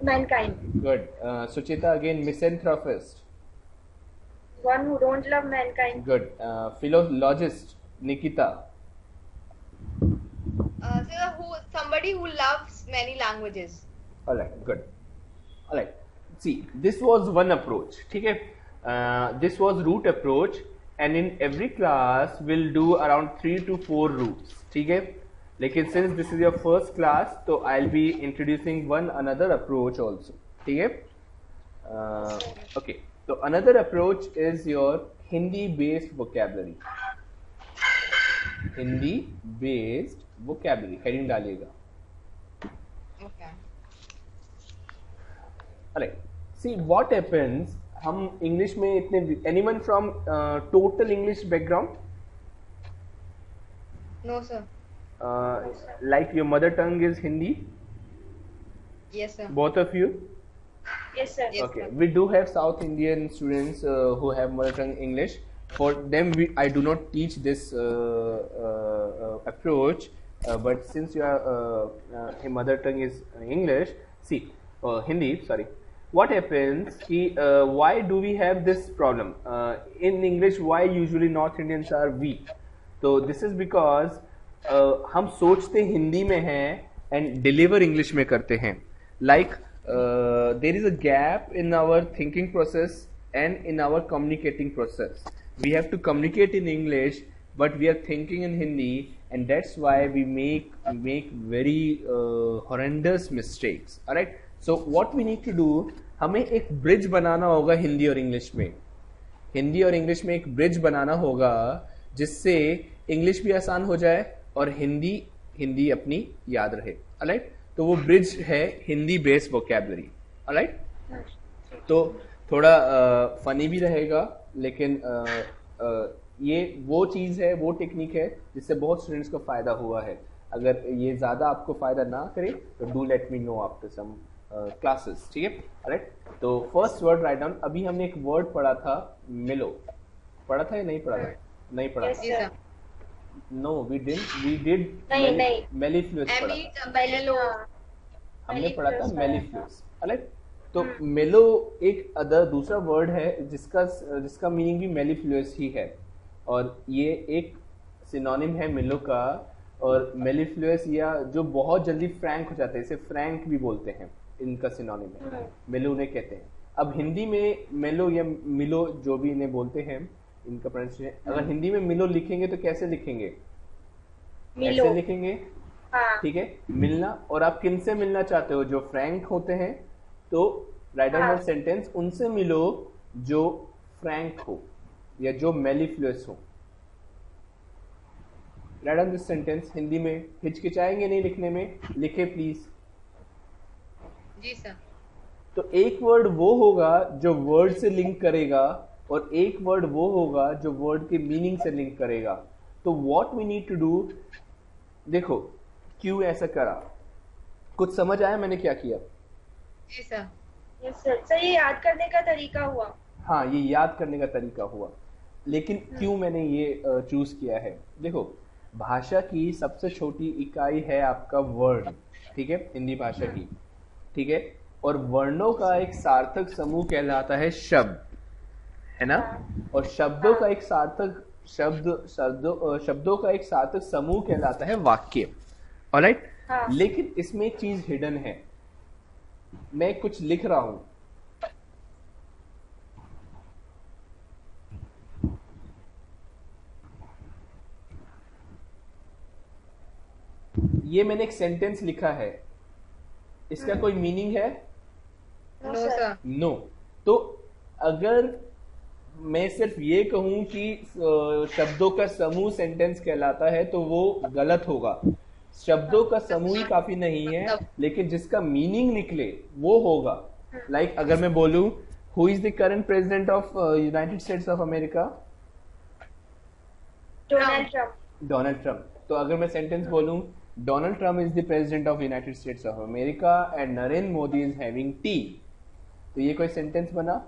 mankind. Good. Suchita again, misanthropist. One who don't love mankind. Good. Philologist, Nikita. So somebody who loves many languages. Alright, good. Alright. see, this was one approach. ठीक है, this was root approach, and in every class we'll do around 3 to 4 roots. ठीक है, लेकिन since this is your first class, तो I'll be introducing one another approach also. ठीक है, okay. So another approach is your Hindi based vocabulary. Hindi based vocabulary heading डालिएगा. Okay. Alright. See what happens. हम English में इतने anyone from total English background? No, sir. Like your mother tongue is Hindi? Yes, sir. Both of you? Yes, sir. Yes, Okay. sir. We do have South Indian students who have mother tongue English. For them, I do not teach this approach. But since your mother tongue is English, see, Hindi, sorry. What happens? Why do we have this problem? In English, why usually North Indians are weak? So this is because हम सोचते हिंदी में हैं and deliver English में करते हैं. Like there is a gap in our thinking process and in our communicating process. We have to communicate in English, but we are thinking in Hindi, and that's why we make very horrendous mistakes. All right. So what we need to do, हमें एक bridge बनाना होगा हिंदी और English में. हिंदी और English में एक bridge बनाना होगा जिससे इंग्लिश भी आसान हो जाए और हिंदी अपनी याद रहे. ऑलराइट, तो वो ब्रिज है हिंदी बेस्ड वोकैबुलरी. ऑलराइट, तो थोड़ा फनी भी रहेगा, लेकिन ये वो चीज़ है, वो टेक्निक है जिससे बहुत स्टूडेंट्स को फायदा हुआ है. अगर ये ज़्यादा आपको फायदा ना करे तो do let me know after some classes. ठीक है. ऑलराइट, तो फर्स्ट वर्ड राइट डाउन. अभी हमने एक वर्ड पढ़ा था मिलो. पढ़ा था या नहीं पढ़ा था? नहीं पढ़ा Yes, था. Yes, sir. sir. No we did नहीं. मेलिफ्लुअस पढ़ा था. Hello. हमने पढ़ा था Mellifluous मेलिफ्लुअस. ऑलराइट, तो मेलो एक दूसरा वर्ड है जिसका मीनिंग भी मेलिफ्लुअस ही है, और ये एक सिनोनिम है मेलो का. और मेलिफ्लुअस या जो बहुत जल्दी फ्रैंक हो जाते हैं, इसे फ्रैंक भी बोलते हैं, इनका सिनोनिम है. मेलो उन्हें कहते हैं. अब हिंदी में मेलो या मिलो जो भी इन्हें बोलते हैं, इनका प्रोनाउंसिएशन अगर हिंदी में मिलो लिखेंगे तो कैसे लिखेंगे? मिलो. ऐसे लिखेंगे. हाँ. ठीक है, मिलना. और आप किन से मिलना चाहते हो? जो फ्रैंक होते हैं, तो राइट डाउन वन सेंटेंस, उनसे मिलो जो फ्रैंक हो या जो मेलिफ्लुअस हो. Write down this sentence. Hindi में हिचकिचाएंगे नहीं लिखने में, लिखे प्लीज. Ji sir. तो एक वर्ड वो होगा जो वर्ड से लिंक करेगा, और एक वर्ड वो होगा जो वर्ड के मीनिंग से लिंक करेगा. तो what we need to do, देखो क्यों ऐसा करा, कुछ समझ आया मैंने क्या किया? जी सर. Yes, sir. सर ये याद करने का तरीका हुआ. हाँ, ये याद करने का तरीका हुआ. लेकिन क्यों मैंने ये चूज किया है? देखो, भाषा की सबसे छोटी इकाई है आपका वर्ड. ठीक है, हिंदी भाषा की. ठीक है, और वर्णों का एक सार्थक समूह कहलाता है शब्द, है ना? और शब्दों का एक सार्थक शब्दों का एक सार्थक समूह कहलाता है वाक्य. ऑलराइट. हाँ. लेकिन इसमें एक चीज हिडन है. मैं कुछ लिख रहा हूं, ये मैंने एक सेंटेंस लिखा है, इसका कोई मीनिंग है? No sir. नो. तो अगर मैं सिर्फ ये कहूं कि शब्दों का समूह सेंटेंस कहलाता है तो वो गलत होगा. शब्दों का समूह ही काफी नहीं है, लेकिन जिसका मीनिंग निकले वो होगा. लाइक अगर मैं बोलूं who is the current president of United states of America? Donald Trump. Donald Trump. तो अगर मैं सेंटेंस बोलूं Donald Trump is the president of United states of America and Narendra Modi is having T, तो ये कोई सेंटेंस बना?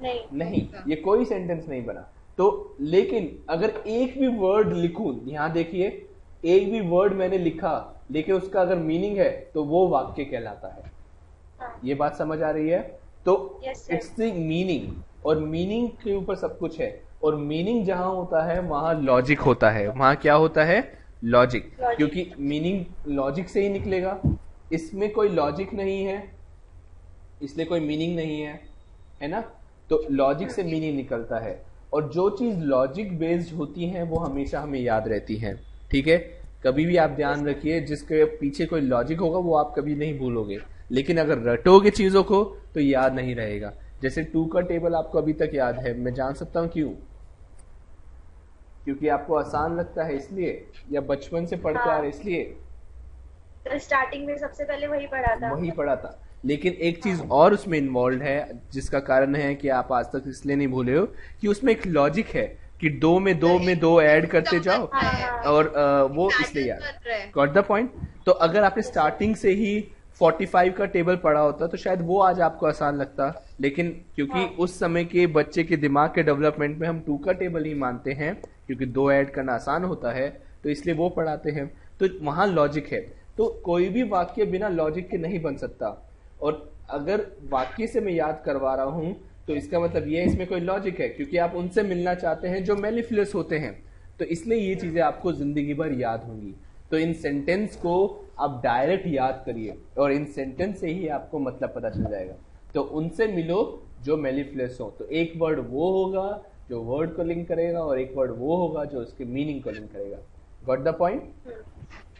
नहीं, ये कोई सेंटेंस नहीं बना. तो लेकिन अगर एक भी वर्ड लिखूं, यहां देखिए, एक भी वर्ड मैंने लिखा लेकिन उसका अगर मीनिंग है तो वो वाक्य कहलाता है. ये बात समझ आ रही है? तो इट्स द मीनिंग, और मीनिंग के ऊपर सब कुछ है. और मीनिंग जहां होता है वहां लॉजिक होता है. वहां क्या होता है? लॉजिक. क्योंकि मीनिंग लॉजिक से ही निकलेगा. इसमें कोई लॉजिक नहीं है, इसलिए कोई मीनिंग नहीं है ना। तो लॉजिक से मीनिंग निकलता है, और जो चीज लॉजिक बेस्ड होती है वो हमेशा हमें याद रहती है, ठीक है। कभी भी आप ध्यान रखिए, जिसके पीछे कोई लॉजिक होगा वो आप कभी नहीं भूलोगे, लेकिन अगर रटोगे चीजों को तो याद नहीं रहेगा। जैसे 2 का टेबल आपको अभी तक याद है, मैं जान सकता हूँ क्यों? क्योंकि आपको आसान लगता है इसलिए, या बचपन से पढ़ते आ रहे इसलिए? तो स्टार्टिंग में सबसे पहले वही पढ़ा था। लेकिन एक चीज और उसमें इन्वॉल्व है, जिसका कारण है कि आप आज तक इसलिए नहीं भूले हो, कि उसमें एक लॉजिक है कि 2 में 2 ऐड करते जाओ, और वो इसलिए याद। Got the point? तो अगर आपने स्टार्टिंग से ही 45 का टेबल पढ़ा होता तो शायद वो आज आपको आसान लगता, लेकिन क्योंकि उस समय के बच्चे के दिमाग के डेवलपमेंट में हम 2 का टेबल ही मानते हैं, क्योंकि 2 ऐड करना आसान होता है, तो इसलिए वो पढ़ाते हैं। तो वहां लॉजिक है। तो कोई भी वाक्य बिना लॉजिक के नहीं बन सकता, और अगर वाक्य से मैं याद करवा रहा हूं तो इसका मतलब ये है इसमें कोई लॉजिक है, क्योंकि आप उनसे मिलना चाहते हैं जो मेलिफियस होते हैं। तो इसलिए ये चीजें आपको जिंदगी भर याद होंगी। तो इन सेंटेंस को आप डायरेक्ट याद करिए, और इन सेंटेंस से ही आपको मतलब पता चल जाएगा। तो उनसे मिलो जो मेलिफियस हो। तो एक वर्ड वो होगा जो वर्ड को लिंक करेगा, और एक वर्ड वो होगा जो उसके मीनिंग को लिंक करेगा। Got the point?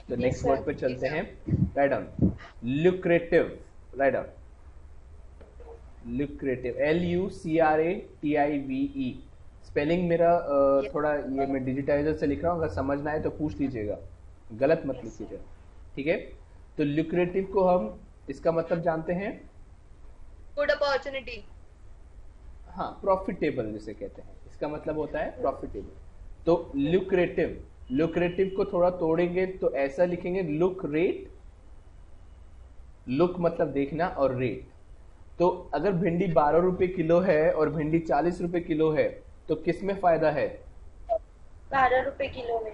तो नेक्स्ट वर्ड पे चलते हैं। Write down lucrative. Write down lucrative, LUCRATIVE। Spelling मेरा थोड़ा ये मैं डिजिटाइजर से लिख रहा हूँ, अगर समझना है तो पूछ लीजिएगा, गलत मत लिखिएगा, ठीक है। तो लुक्रेटिव को हम इसका मतलब जानते हैं, गुड अपॉर्चुनिटी। हाँ, प्रॉफिटेबल जिसे कहते हैं, इसका मतलब होता है प्रॉफिटेबल। तो लुक्रेटिव, लुक्रेटिव को थोड़ा तोड़ेंगे तो ऐसा लिखेंगे लुक रेट। लुक मतलब देखना, और रेट। तो अगर भिंडी 12 रुपए किलो है और भिंडी 40 रुपए किलो है, तो किस में फायदा है? 12 रुपए किलो में।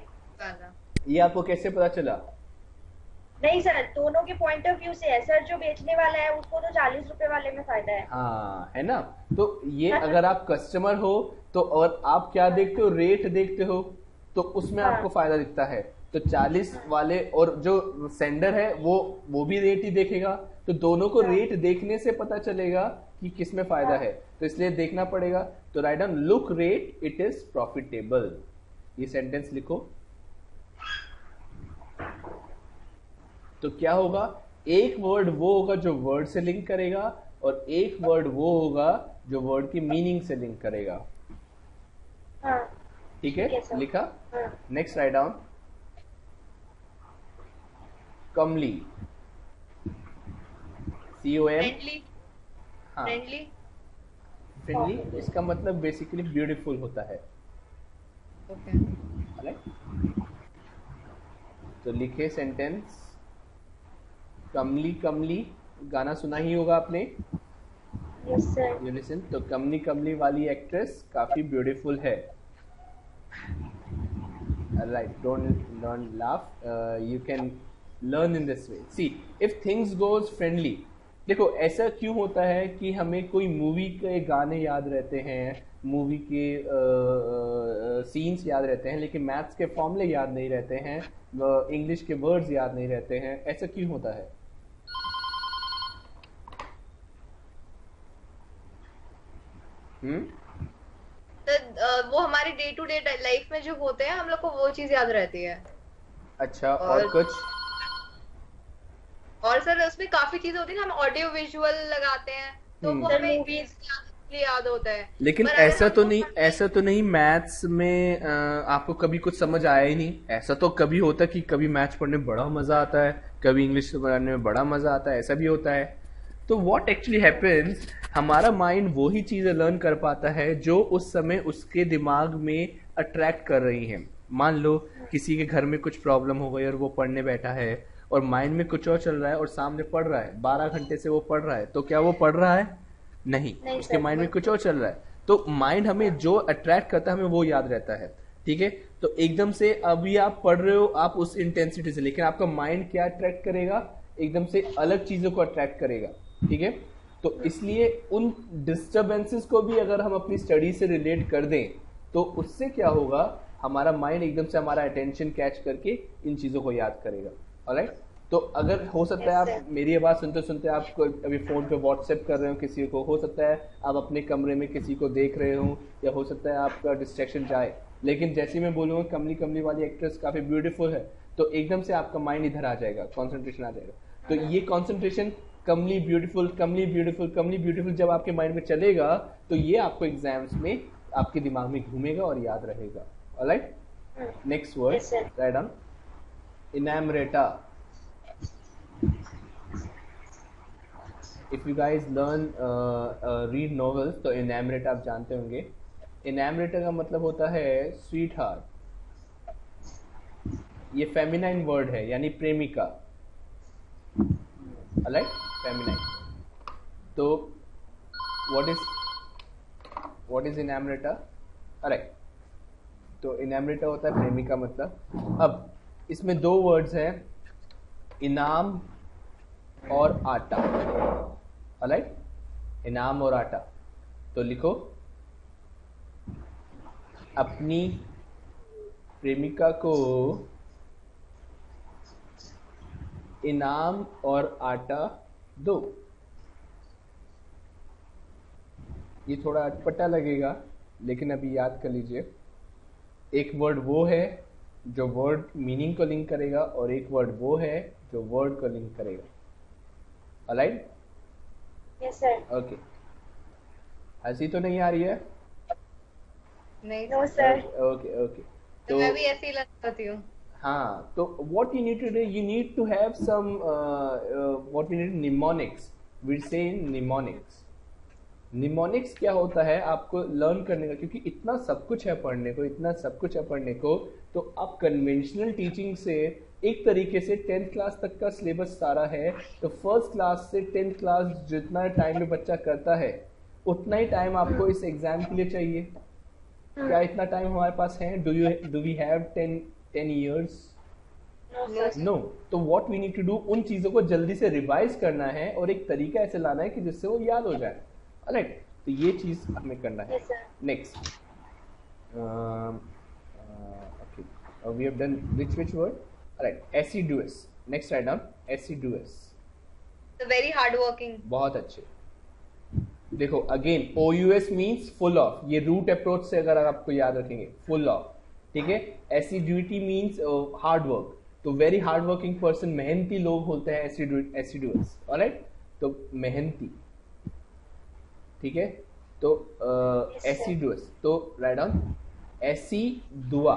ये आपको कैसे पता चला? नहीं सर, दोनों के पॉइंट ऑफ व्यू से है सर। जो बेचने वाला है उसको तो 40 रुपए वाले में फायदा है। हाँ, है ना। तो ये अगर आप कस्टमर हो तो, और आप क्या देखते हो? रेट देखते हो, तो उसमें आपको फायदा दिखता है। तो 40 वाले और जो सेंडर है वो भी रेट ही देखेगा, तो दोनों को रेट देखने से पता चलेगा कि किस में फायदा है, तो इसलिए देखना पड़ेगा। तो write down look rate it is profitable. ये सेंटेंस लिखो। तो क्या होगा? एक वर्ड वो होगा जो वर्ड से लिंक करेगा, और एक वर्ड वो होगा जो वर्ड की मीनिंग से लिंक करेगा। ठीक है, लिखा। नेक्स्ट राइट डाउन कमली, COM। हाँ, फ्रेंडली, इसका मतलब बेसिकली ब्यूटीफुल होता है। तो लिखे सेंटेंस, कमली कमली, गाना सुना ही होगा आपने। Yes sir. You listen. तो कमली कमली वाली एक्ट्रेस काफी ब्यूटीफुल है। Right, don't laugh, you can learn in this way. See, if things goes friendly, देखो ऐसा क्यों होता है कि हमें कोई मूवी के गाने याद रहते हैं, मूवी के सीन्स याद रहते हैं, लेकिन मैथ्स के फॉर्मूले याद नहीं रहते हैं, इंग्लिश के वर्ड्स याद नहीं रहते हैं? ऐसा क्यों होता है? तो वो हमारी डे टू डे लाइफ में जो होते हैं, हम लोग को वो चीज याद रहती है। अच्छा, और कुछ? और सर उसमें काफी चीजें होती है, हम ऑडियो विजुअल लगाते हैं तो वो हमें मूवीज याद होता है। लेकिन ऐसा तो नहीं मैथ्स में आपको कभी कुछ समझ आया ही नहीं? ऐसा तो कभी होता है कि कभी मैथ्स पढ़ने में बड़ा मजा आता है, कभी इंग्लिश पढ़ने में बड़ा मजा आता है, ऐसा भी होता है। तो व्हाट एक्चुअली हैपेंस, हमारा माइंड वो ही चीजें लर्न कर पाता है जो उस समय उसके दिमाग में अट्रैक्ट कर रही हैं। मान लो किसी के घर में कुछ प्रॉब्लम हो गई और वो पढ़ने बैठा है, और माइंड में कुछ और चल रहा है और सामने पढ़ रहा है, 12 घंटे से वो पढ़ रहा है, तो क्या वो पढ़ रहा है? नहीं, उसके माइंड में कुछ और चल रहा है। तो माइंड हमें जो अट्रैक्ट करता है हमें वो याद रहता है, ठीक है। तो एकदम से अभी आप पढ़ रहे हो आप उस इंटेंसिटी से, लेकिन आपका माइंड क्या अट्रैक्ट करेगा? एकदम से अलग चीजों को अट्रैक्ट करेगा, ठीक है। तो इसलिए उन डिस्टर्बेंसेस को भी अगर हम अपनी स्टडी से रिलेट कर दें तो उससे क्या होगा, हमारा माइंड एकदम से हमारा अटेंशन कैच करके इन चीजों को याद करेगा। ऑलराइट, तो अगर हो सकता है Yes, आप मेरी आवाज़ सुनते सुनते आप अभी फ़ोन पे व्हाट्सएप कर रहे हो किसी को, हो सकता है आप अपने कमरे में किसी को देख रहे हो, या हो सकता है आपका डिस्ट्रैक्शन जाए, लेकिन जैसे ही मैं बोलूँगा कमली कमली वाली एक्ट्रेस काफ़ी ब्यूटीफुल है, तो एकदम से आपका माइंड इधर आ जाएगा, कॉन्सेंट्रेशन आ जाएगा। तो ये कॉन्सेंट्रेशन कमली ब्यूटीफुल कमली ब्यूटीफुल कमली ब्यूटीफुल जब आपके माइंड में चलेगा, तो ये आपको एग्जाम्स में आपके दिमाग में घूमेगा और याद रहेगा। Alright, next word, Yes, sir. Write down, inamorata. If you guys learn read novels, तो इनैमरेटा आप जानते होंगे। इनैमरेटा का मतलब होता है स्वीट हार्ट। ये फेमिनाइन वर्ड है, यानी प्रेमिका, राइट, फेमिनाइन। तो व्हाट इज इनैमरेटा? राइट, तो इनैमरेटा होता है प्रेमिका मतलब। अब इसमें दो वर्ड्स हैं, इनाम और आटा, राइट, इनाम और आटा। तो लिखो, अपनी प्रेमिका को इनाम और आटा दो। ये थोड़ा अटपटा लगेगा, लेकिन अभी याद कर लीजिए, एक वर्ड वो है जो वर्ड मीनिंग को लिंक करेगा, और एक वर्ड वो है जो वर्ड को लिंक करेगा। Alright, Yes, sir. ओके। हंसी तो नहीं आ रही है? नहीं No, sir. Okay okay. तो मैं भी ऐसे ही लगाती हूँ। हाँ, तो what you need to do, you need to have some what we need, mnemonics. We say mnemonics. Mnemonics क्या होता है आपको लर्न करने का, क्योंकि इतना सब कुछ है पढ़ने को, इतना सब कुछ है पढ़ने को, तो आप कन्वेंशनल टीचिंग से एक तरीके से 10th क्लास तक का सिलेबस सारा है, तो फर्स्ट क्लास से 10th क्लास जितना टाइम में बच्चा करता है, उतना ही टाइम आपको इस एग्जाम के लिए चाहिए। क्या इतना टाइम हमारे पास है? Do we have 10 years? No, sir. No. तो what we need to do, उन चीज़ों को जल्दी से रिवाइज करना है, और एक तरीका ऐसे लाना है कि जिससे वो याद हो जाए। राइट, तो ये चीज़ हमें करना है। Yes, sir. Next, okay, we have done which word? Write, assiduous. Next write down, assiduous। तो वेरी हार्ड वर्किंग। बहुत अच्छे। देखो again, OUS means full of, ये रूट अप्रोच से अगर आपको याद रखेंगे, फुल ऑफ, ठीक है। एसिड्यूटी मीन्स हार्ड वर्क, तो वेरी हार्ड वर्किंग पर्सन, मेहनती लोग होते हैं एसिडुअस, ऑलराइट, तो मेहनती, ठीक है। तो एसिडुअस, तो राइट डाउन एसी दुआ,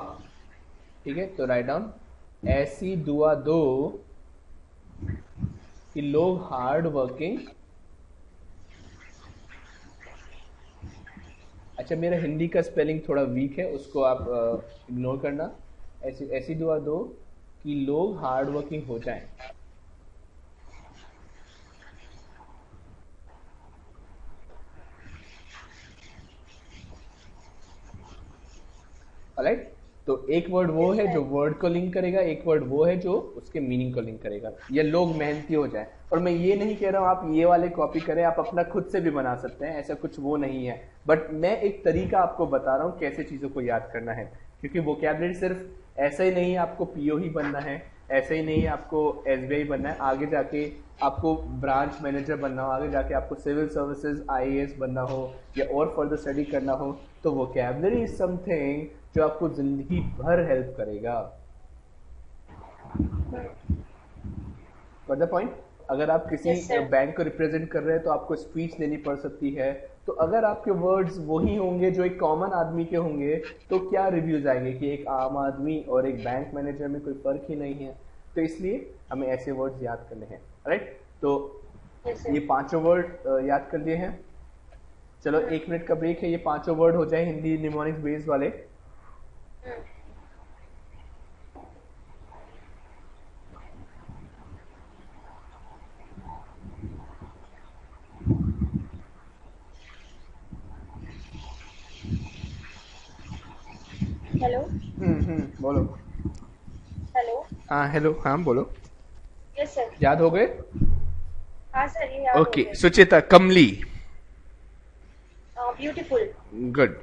ठीक है, तो राइट डाउन ऐसी दुआ दो कि लोग हार्ड वर्किंग। अच्छा, मेरा हिंदी का स्पेलिंग थोड़ा वीक है, उसको आप इग्नोर करना। ऐसी दुआ दो कि लोग हार्ड वर्किंग हो जाएं। ऑलराइट, तो एक वर्ड वो है जो वर्ड को लिंक करेगा, एक वर्ड वो है जो उसके मीनिंग को लिंक करेगा। ये लोग मेहनती हो जाए, और मैं ये नहीं कह रहा हूँ आप ये वाले कॉपी करें, आप अपना खुद से भी बना सकते हैं, ऐसा कुछ वो नहीं है, बट मैं एक तरीका आपको बता रहा हूँ कैसे चीज़ों को याद करना है। क्योंकि वोकैबुलरी सिर्फ ऐसा ही नहीं आपको PO ही बनना है, ऐसे ही नहीं आपको SBI बनना है, आगे जाके आपको ब्रांच मैनेजर बनना हो, आगे जाके आपको सिविल सर्विसेज IAS बनना हो, या और फर्दर स्टडी करना हो, तो वोकैबुलरी इज समथिंग जो आपको जिंदगी भर हेल्प करेगा। फॉर द पॉइंट, अगर आप किसी Yes, sir. बैंक को रिप्रेजेंट कर रहे हैं तो आपको स्पीच देनी पड़ सकती है, तो अगर आपके वर्ड्स वही होंगे जो एक कॉमन आदमी के होंगे, तो क्या रिव्यूज आएंगे कि एक आम आदमी और एक बैंक मैनेजर में कोई फर्क ही नहीं है। तो इसलिए हमें ऐसे वर्ड्स याद करने हैं, राइट। तो Yes, sir. ये पांचों वर्ड याद कर लिए हैं। चलो 1 मिनट का ब्रेक है, ये पांचों वर्ड हो जाए हिंदी निमोनिक्स बेस्ड वाले। हेलो। बोलो। हेलो। हाँ हेलो, हाँ बोलो। Yes sir. याद हो गए? हाँ सर, ये याद हो ओके, गया। Suchita, comely, beautiful. Good.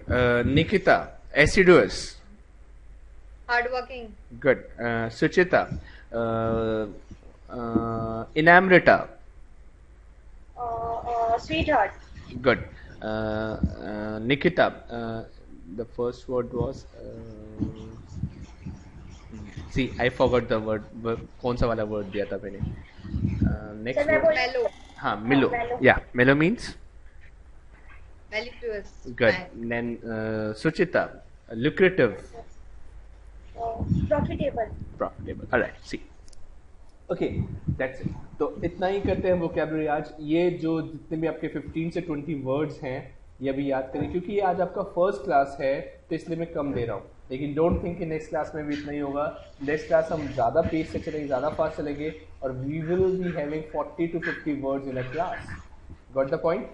Nikita, assiduous, hard working. Good. Suchita, Inamrita. Sweetheart. Good. Nikita. The first word was. See, I forgot the word. कौन सा वाला word दिया था मैंने? Next Sir, मैं word. Mellow. हाँ, mellow. mellow. Yeah, mellow means. Mellifluous. Good. Fine. Then Suchita. Lucrative. Profitable. Profitable. All right. See. Okay, that's it. तो इतना ही करते हैं vocabulary आज. ये जो जितने भी आपके 15 से 20 वर्ड्स हैं ये अभी याद करें, क्योंकि ये आज आपका फर्स्ट क्लास है तो इसलिए मैं कम दे रहा हूँ. लेकिन डोंट थिंक कि नेक्स्ट क्लास में भी इतना ही होगा. नेक्स्ट क्लास हम ज़्यादा पेज से चलेंगे, ज़्यादा फास्ट चलेंगे और we will be having 40 to 50 words in a class. Got the point?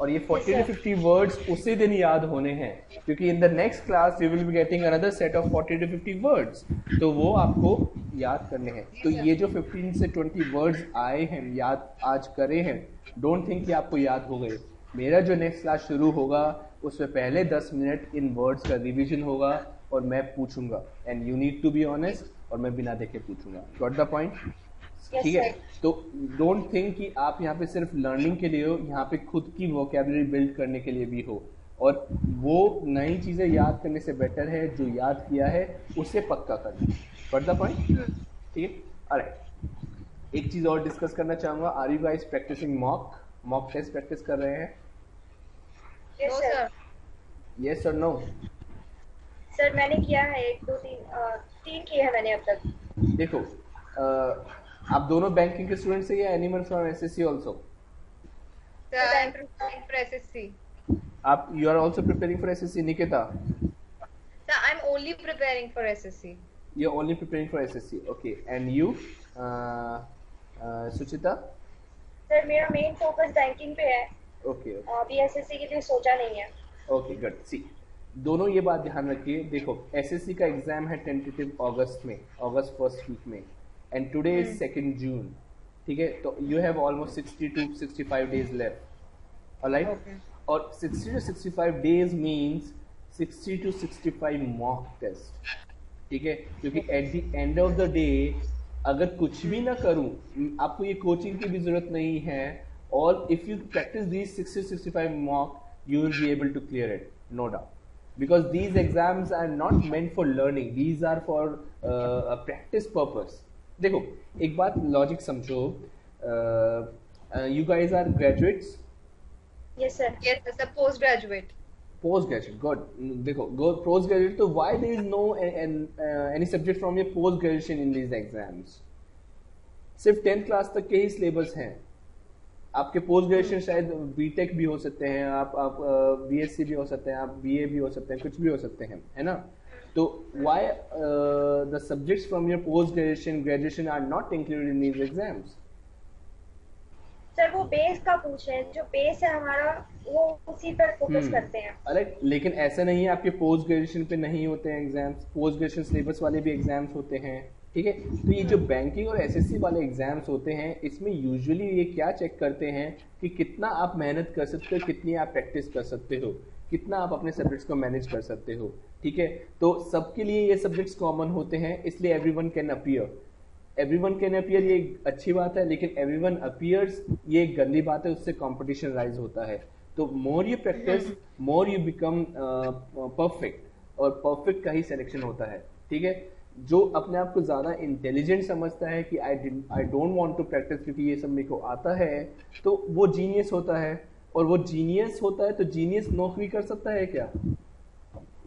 और ये 40 to 50 वर्ड्स उसी दिन याद होने हैं, क्योंकि in the next class you will be getting another set of 40 to 50 words, तो वो आपको याद करने हैं. तो ये जो 15 से 20 वर्ड्स आए हैं याद आज करे हैं, डोंट थिंक कि आपको याद हो गए. मेरा जो नेक्स्ट क्लास शुरू होगा उसमें पहले 10 मिनट इन वर्ड्स का रिविजन होगा और मैं पूछूंगा and you need to be honest, और मैं बिना देखे पूछूंगा. Got the point? Yes, ठीक है. sir. तो डोंट थिंक कि आप यहाँ पे सिर्फ लर्निंग के लिए हो, यहाँ पे खुद की वोकेबलरी बिल्ड करने के लिए भी हो, और वो नई चीज़ें याद करने से बेटर है जो याद किया है उसे पक्का करना. Got the point? ठीक है. ऑलराइट, एक चीज़ और डिस्कस करना चाहूँगा. Are you guys practicing mock test practice कर रहे हैं? Yes, No, sir. sir. Yes और नो? सर मैंने किया है 1 2 3 किए हैं मैंने अब तक. देखो, आप दोनों बैंकिंग के स्टूडेंट्स हैं या animal from SSC also? Sir, I am preparing for SSC. आप you are also preparing for SSC? Nikita, Sir, I'm only preparing for SSC. You are only preparing for SSC. Okay, and you Suchita? Sir मेरा main focus banking पे है. Okay अभी SSC के लिए सोचा नहीं है. Okay good. सी, दोनों ये बात ध्यान रखिए. देखो, एसएससी का एग्जाम है टेंटेटिव अगस्त में, अगस्त फर्स्ट वीक में, एंड टुडे इज 2 जून. ठीक है, तो you have almost 60 to 65 days left. Alright, Okay. और 60 to 65 days means 60 to 65 mock test. ठीक है, क्योंकि at the end of the day अगर कुछ भी ना करूं, आपको ये कोचिंग की भी जरूरत नहीं है, और if you practice these 60 to 65 mock you will be able to clear it, no doubt, because these exams are not meant for learning, these are for a practice purpose. देखो, एक बात लॉजिक समझो. You guys are graduates? Yes, sir. Yes, as a postgraduate. Post graduate, good. देखो, post graduate, तो why there is no any subject from your post graduation in these exams? सिर्फ 10th class तक के ही syllabus हैं. आपके post graduation शायद BTech भी हो सकते हैं, आप बीएससी भी हो सकते हैं, आप बीए भी हो सकते हैं, कुछ भी हो सकते हैं, है ना? तो why the subjects from your post graduation are not included in these exams? Sir वो बेस का पूछ रहे हैं, जो बेस है हमारा वो उसी पर फोकस करते हैं. अरे लेकिन ऐसा नहीं है आपके पोस्ट ग्रेजुएशन पे नहीं होते हैं एग्जाम्स, पोस्ट ग्रेजुएशन सिलेबस वाले भी एग्जाम्स होते हैं. ठीक है, तो ये जो बैंकिंग और एसएससी वाले एग्जाम्स होते हैं, इसमें यूजुअली ये क्या चेक करते हैं कि कितना आप मेहनत कर सकते हो, कितनी आप प्रैक्टिस कर सकते हो, कितना आप अपने सब्जेक्ट्स को मैनेज कर सकते हो. ठीक है, तो सबके लिए ये सब्जेक्ट्स कॉमन होते हैं, इसलिए everyone can appear. Everyone can appear ये अच्छी बात है, लेकिन एवरीवन अपीयर्स ये एक गंदी बात है, उससे कंपटीशन राइज होता है. तो more you practice, more you become perfect, और परफेक्ट का ही सिलेक्शन होता है. ठीक है, जो अपने आप को ज़्यादा इंटेलिजेंट समझता है कि I don't want to practice क्योंकि ये सब मेरे को आता है, तो वो जीनियस होता है. और वो जीनियस होता है तो जीनियस नौकरी कर सकता है क्या?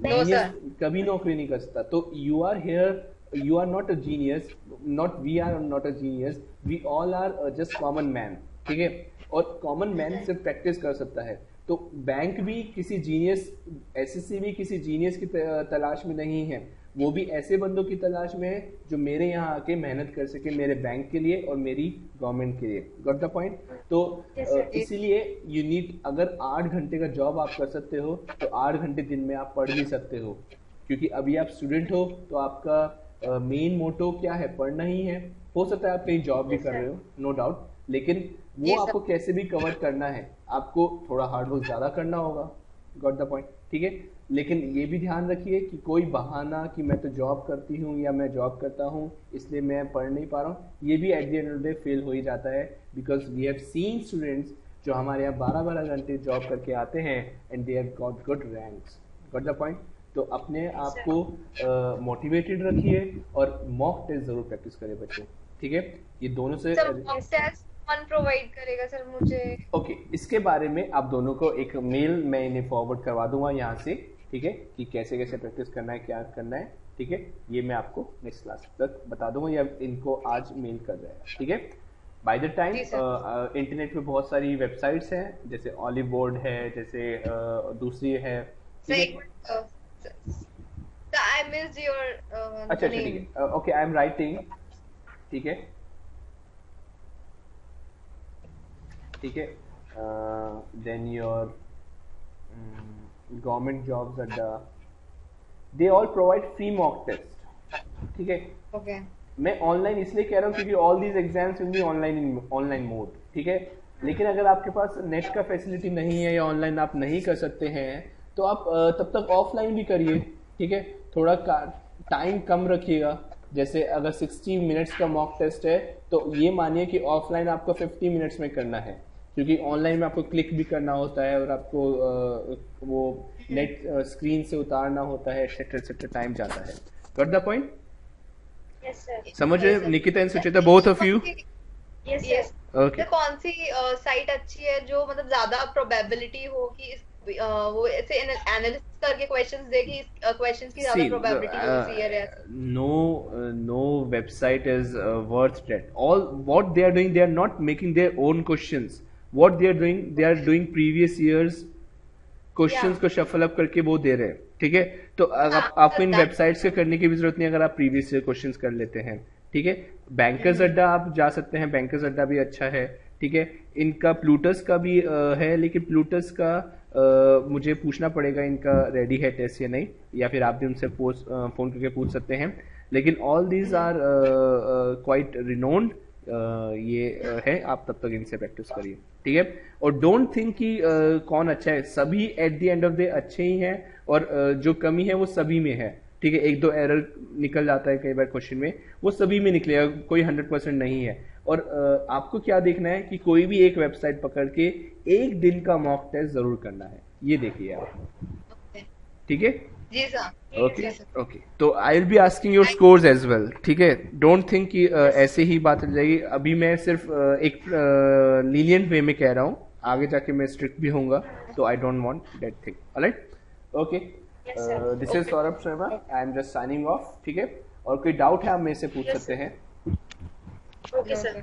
जीनियस कभी नौकरी नहीं कर सकता. तो you are here, you are not a genius, we are not a genius, we all are just common man. ठीक है, और कॉमन मैन सिर्फ प्रैक्टिस कर सकता है. तो बैंक भी किसी जीनियस, एसएससी भी किसी जीनियस की तलाश में नहीं है, वो भी ऐसे बंदों की तलाश में है जो मेरे यहाँ आके मेहनत कर सके मेरे बैंक के लिए और मेरी गवर्नमेंट के लिए. Got the point? तो इसीलिए यू नीड, अगर 8 घंटे का जॉब आप कर सकते हो तो 8 घंटे दिन में आप पढ़ भी सकते हो, क्योंकि अभी आप स्टूडेंट हो तो आपका मेन मोटो क्या है? पढ़ना ही है. हो सकता है आप कहीं जॉब भी कर रहे हो, नो डाउट, लेकिन वो आपको कैसे भी कवर करना है, आपको थोड़ा हार्ड वर्क ज़्यादा करना होगा. Got the point? ठीक है, लेकिन ये भी ध्यान रखिए कि कोई बहाना कि मैं तो जॉब करती हूँ या मैं जॉब करता हूँ इसलिए मैं पढ़ नहीं पा रहा हूँ, ये भी at the end of the day fail हो ही जाता है, because we have seen students जो हमारे यहाँ 12-12 घंटे जॉब करके आते हैं and they have got good ranks. Got the point? तो अपने आप को मोटिवेटेड रखिए और मॉक टेस्ट जरूर प्रैक्टिस करें बच्चों, ठीक है? ये दोनों से सर मॉक टेस्ट कौन प्रोवाइड करेगा सर मुझे? ओके, इसके बारे में आप दोनों को एक मेल मैं इन्हें फॉरवर्ड करवा दूंगा यहाँ से, ठीक है, कि कैसे कैसे प्रैक्टिस करना है, क्या करना है, ठीक है? ये मैं आपको नेक्स्ट क्लास तक बता दूंगा या इनको आज मेल कर रहेगा, ठीक है? बाय द टाइम इंटरनेट पे बहुत सारी वेबसाइट्स हैं, जैसे ऑलिव बोर्ड है, जैसे दूसरी है, I missed your अच्छा name. ठीक है, ओके, आई एम राइटिंग, ठीक है, ठीक है, then your government jobs Adda, they all provide free mock test, ठीक है? Okay. मैं ऑनलाइन इसलिए कह रहा हूँ क्योंकि all these exams will be online mode, ठीक है? लेकिन अगर आपके पास नेट का फैसिलिटी नहीं है या ऑनलाइन आप नहीं कर सकते हैं तो आप तब तक ऑफलाइन भी करिए, ठीक है? थोड़ा टाइम कम रखिएगा, जैसे अगर 60 मिनट्स का मॉक टेस्ट है तो ये मानिए कि ऑफलाइन आपको 50 मिनट्स में करना है, क्योंकि ऑनलाइन में आपको क्लिक भी करना होता है और आपको वो नेट स्क्रीन से उतारना होता है, एक्सेट्रा एक्सेट्रा, टाइम जाता है। Got the point? Yes sir, समझ रहे Nikita and Sucheta, both of you? Yes Yes. Sir. Okay, तो कौन सी साइट अच्छी है जो मतलब ज्यादा प्रोबेबिलिटी हो कि वो ऐसे एनालिसिस करके क्वेश्चंस दे कि क्वेश्चंस की ज्यादा प्रोबेबिलिटी हो क्लियर है? no website is worth that. All what they are doing, they are not making their own questions. What they are doing previous years questions को शफल अप करके वो दे रहे हैं, ठीक है? तो आपको इन वेबसाइट्स के करने की भी जरूरत नहीं अगर आप प्रीवियस ईयर क्वेश्चंस कर लेते हैं, ठीक है? बैंकर्स अड्डा आप जा सकते हैं, बैंकर्स अड्डा भी अच्छा है, ठीक है? इनका प्लूटस का भी है, लेकिन प्लूटस का मुझे पूछना पड़ेगा इनका रेडी है टेस्ट या नहीं, या फिर आप भी उनसे फोन करके पूछ सकते हैं, लेकिन all these are quite renowned, ये है, आप तब तक इनसे प्रैक्टिस करिए, ठीक है? और डोंट थिंक कि कौन अच्छा है, सभी eight the end of the अच्छे ही हैं और जो कमी है वो सभी में है, ठीक है? एक दो एरर निकल जाता है कई बार क्वेश्चन में, वो सभी में निकलेगा, कोई 100% नहीं है। और आपको क्या देखना है कि कोई भी एक वेबसाइट पकड़ के एक दिन का मॉक टेस्ट जरूर करना है, ये देखिए आप, ठीक है? जी सर। ओके ओके, तो I will be asking your scores as well, ठीक है? डोंट थिंक कि ऐसे ही बात चल जाएगी, अभी मैं सिर्फ एक लीनियंट वे में कह रहा हूँ, आगे जाके मैं स्ट्रिक्ट भी होऊंगा, तो I don't want that thing. Alright, okay, this is Saurabh Sharma, I am just signing off, ठीक है? और कोई डाउट है आप मेरे से पूछ सकते हैं। Okay sir.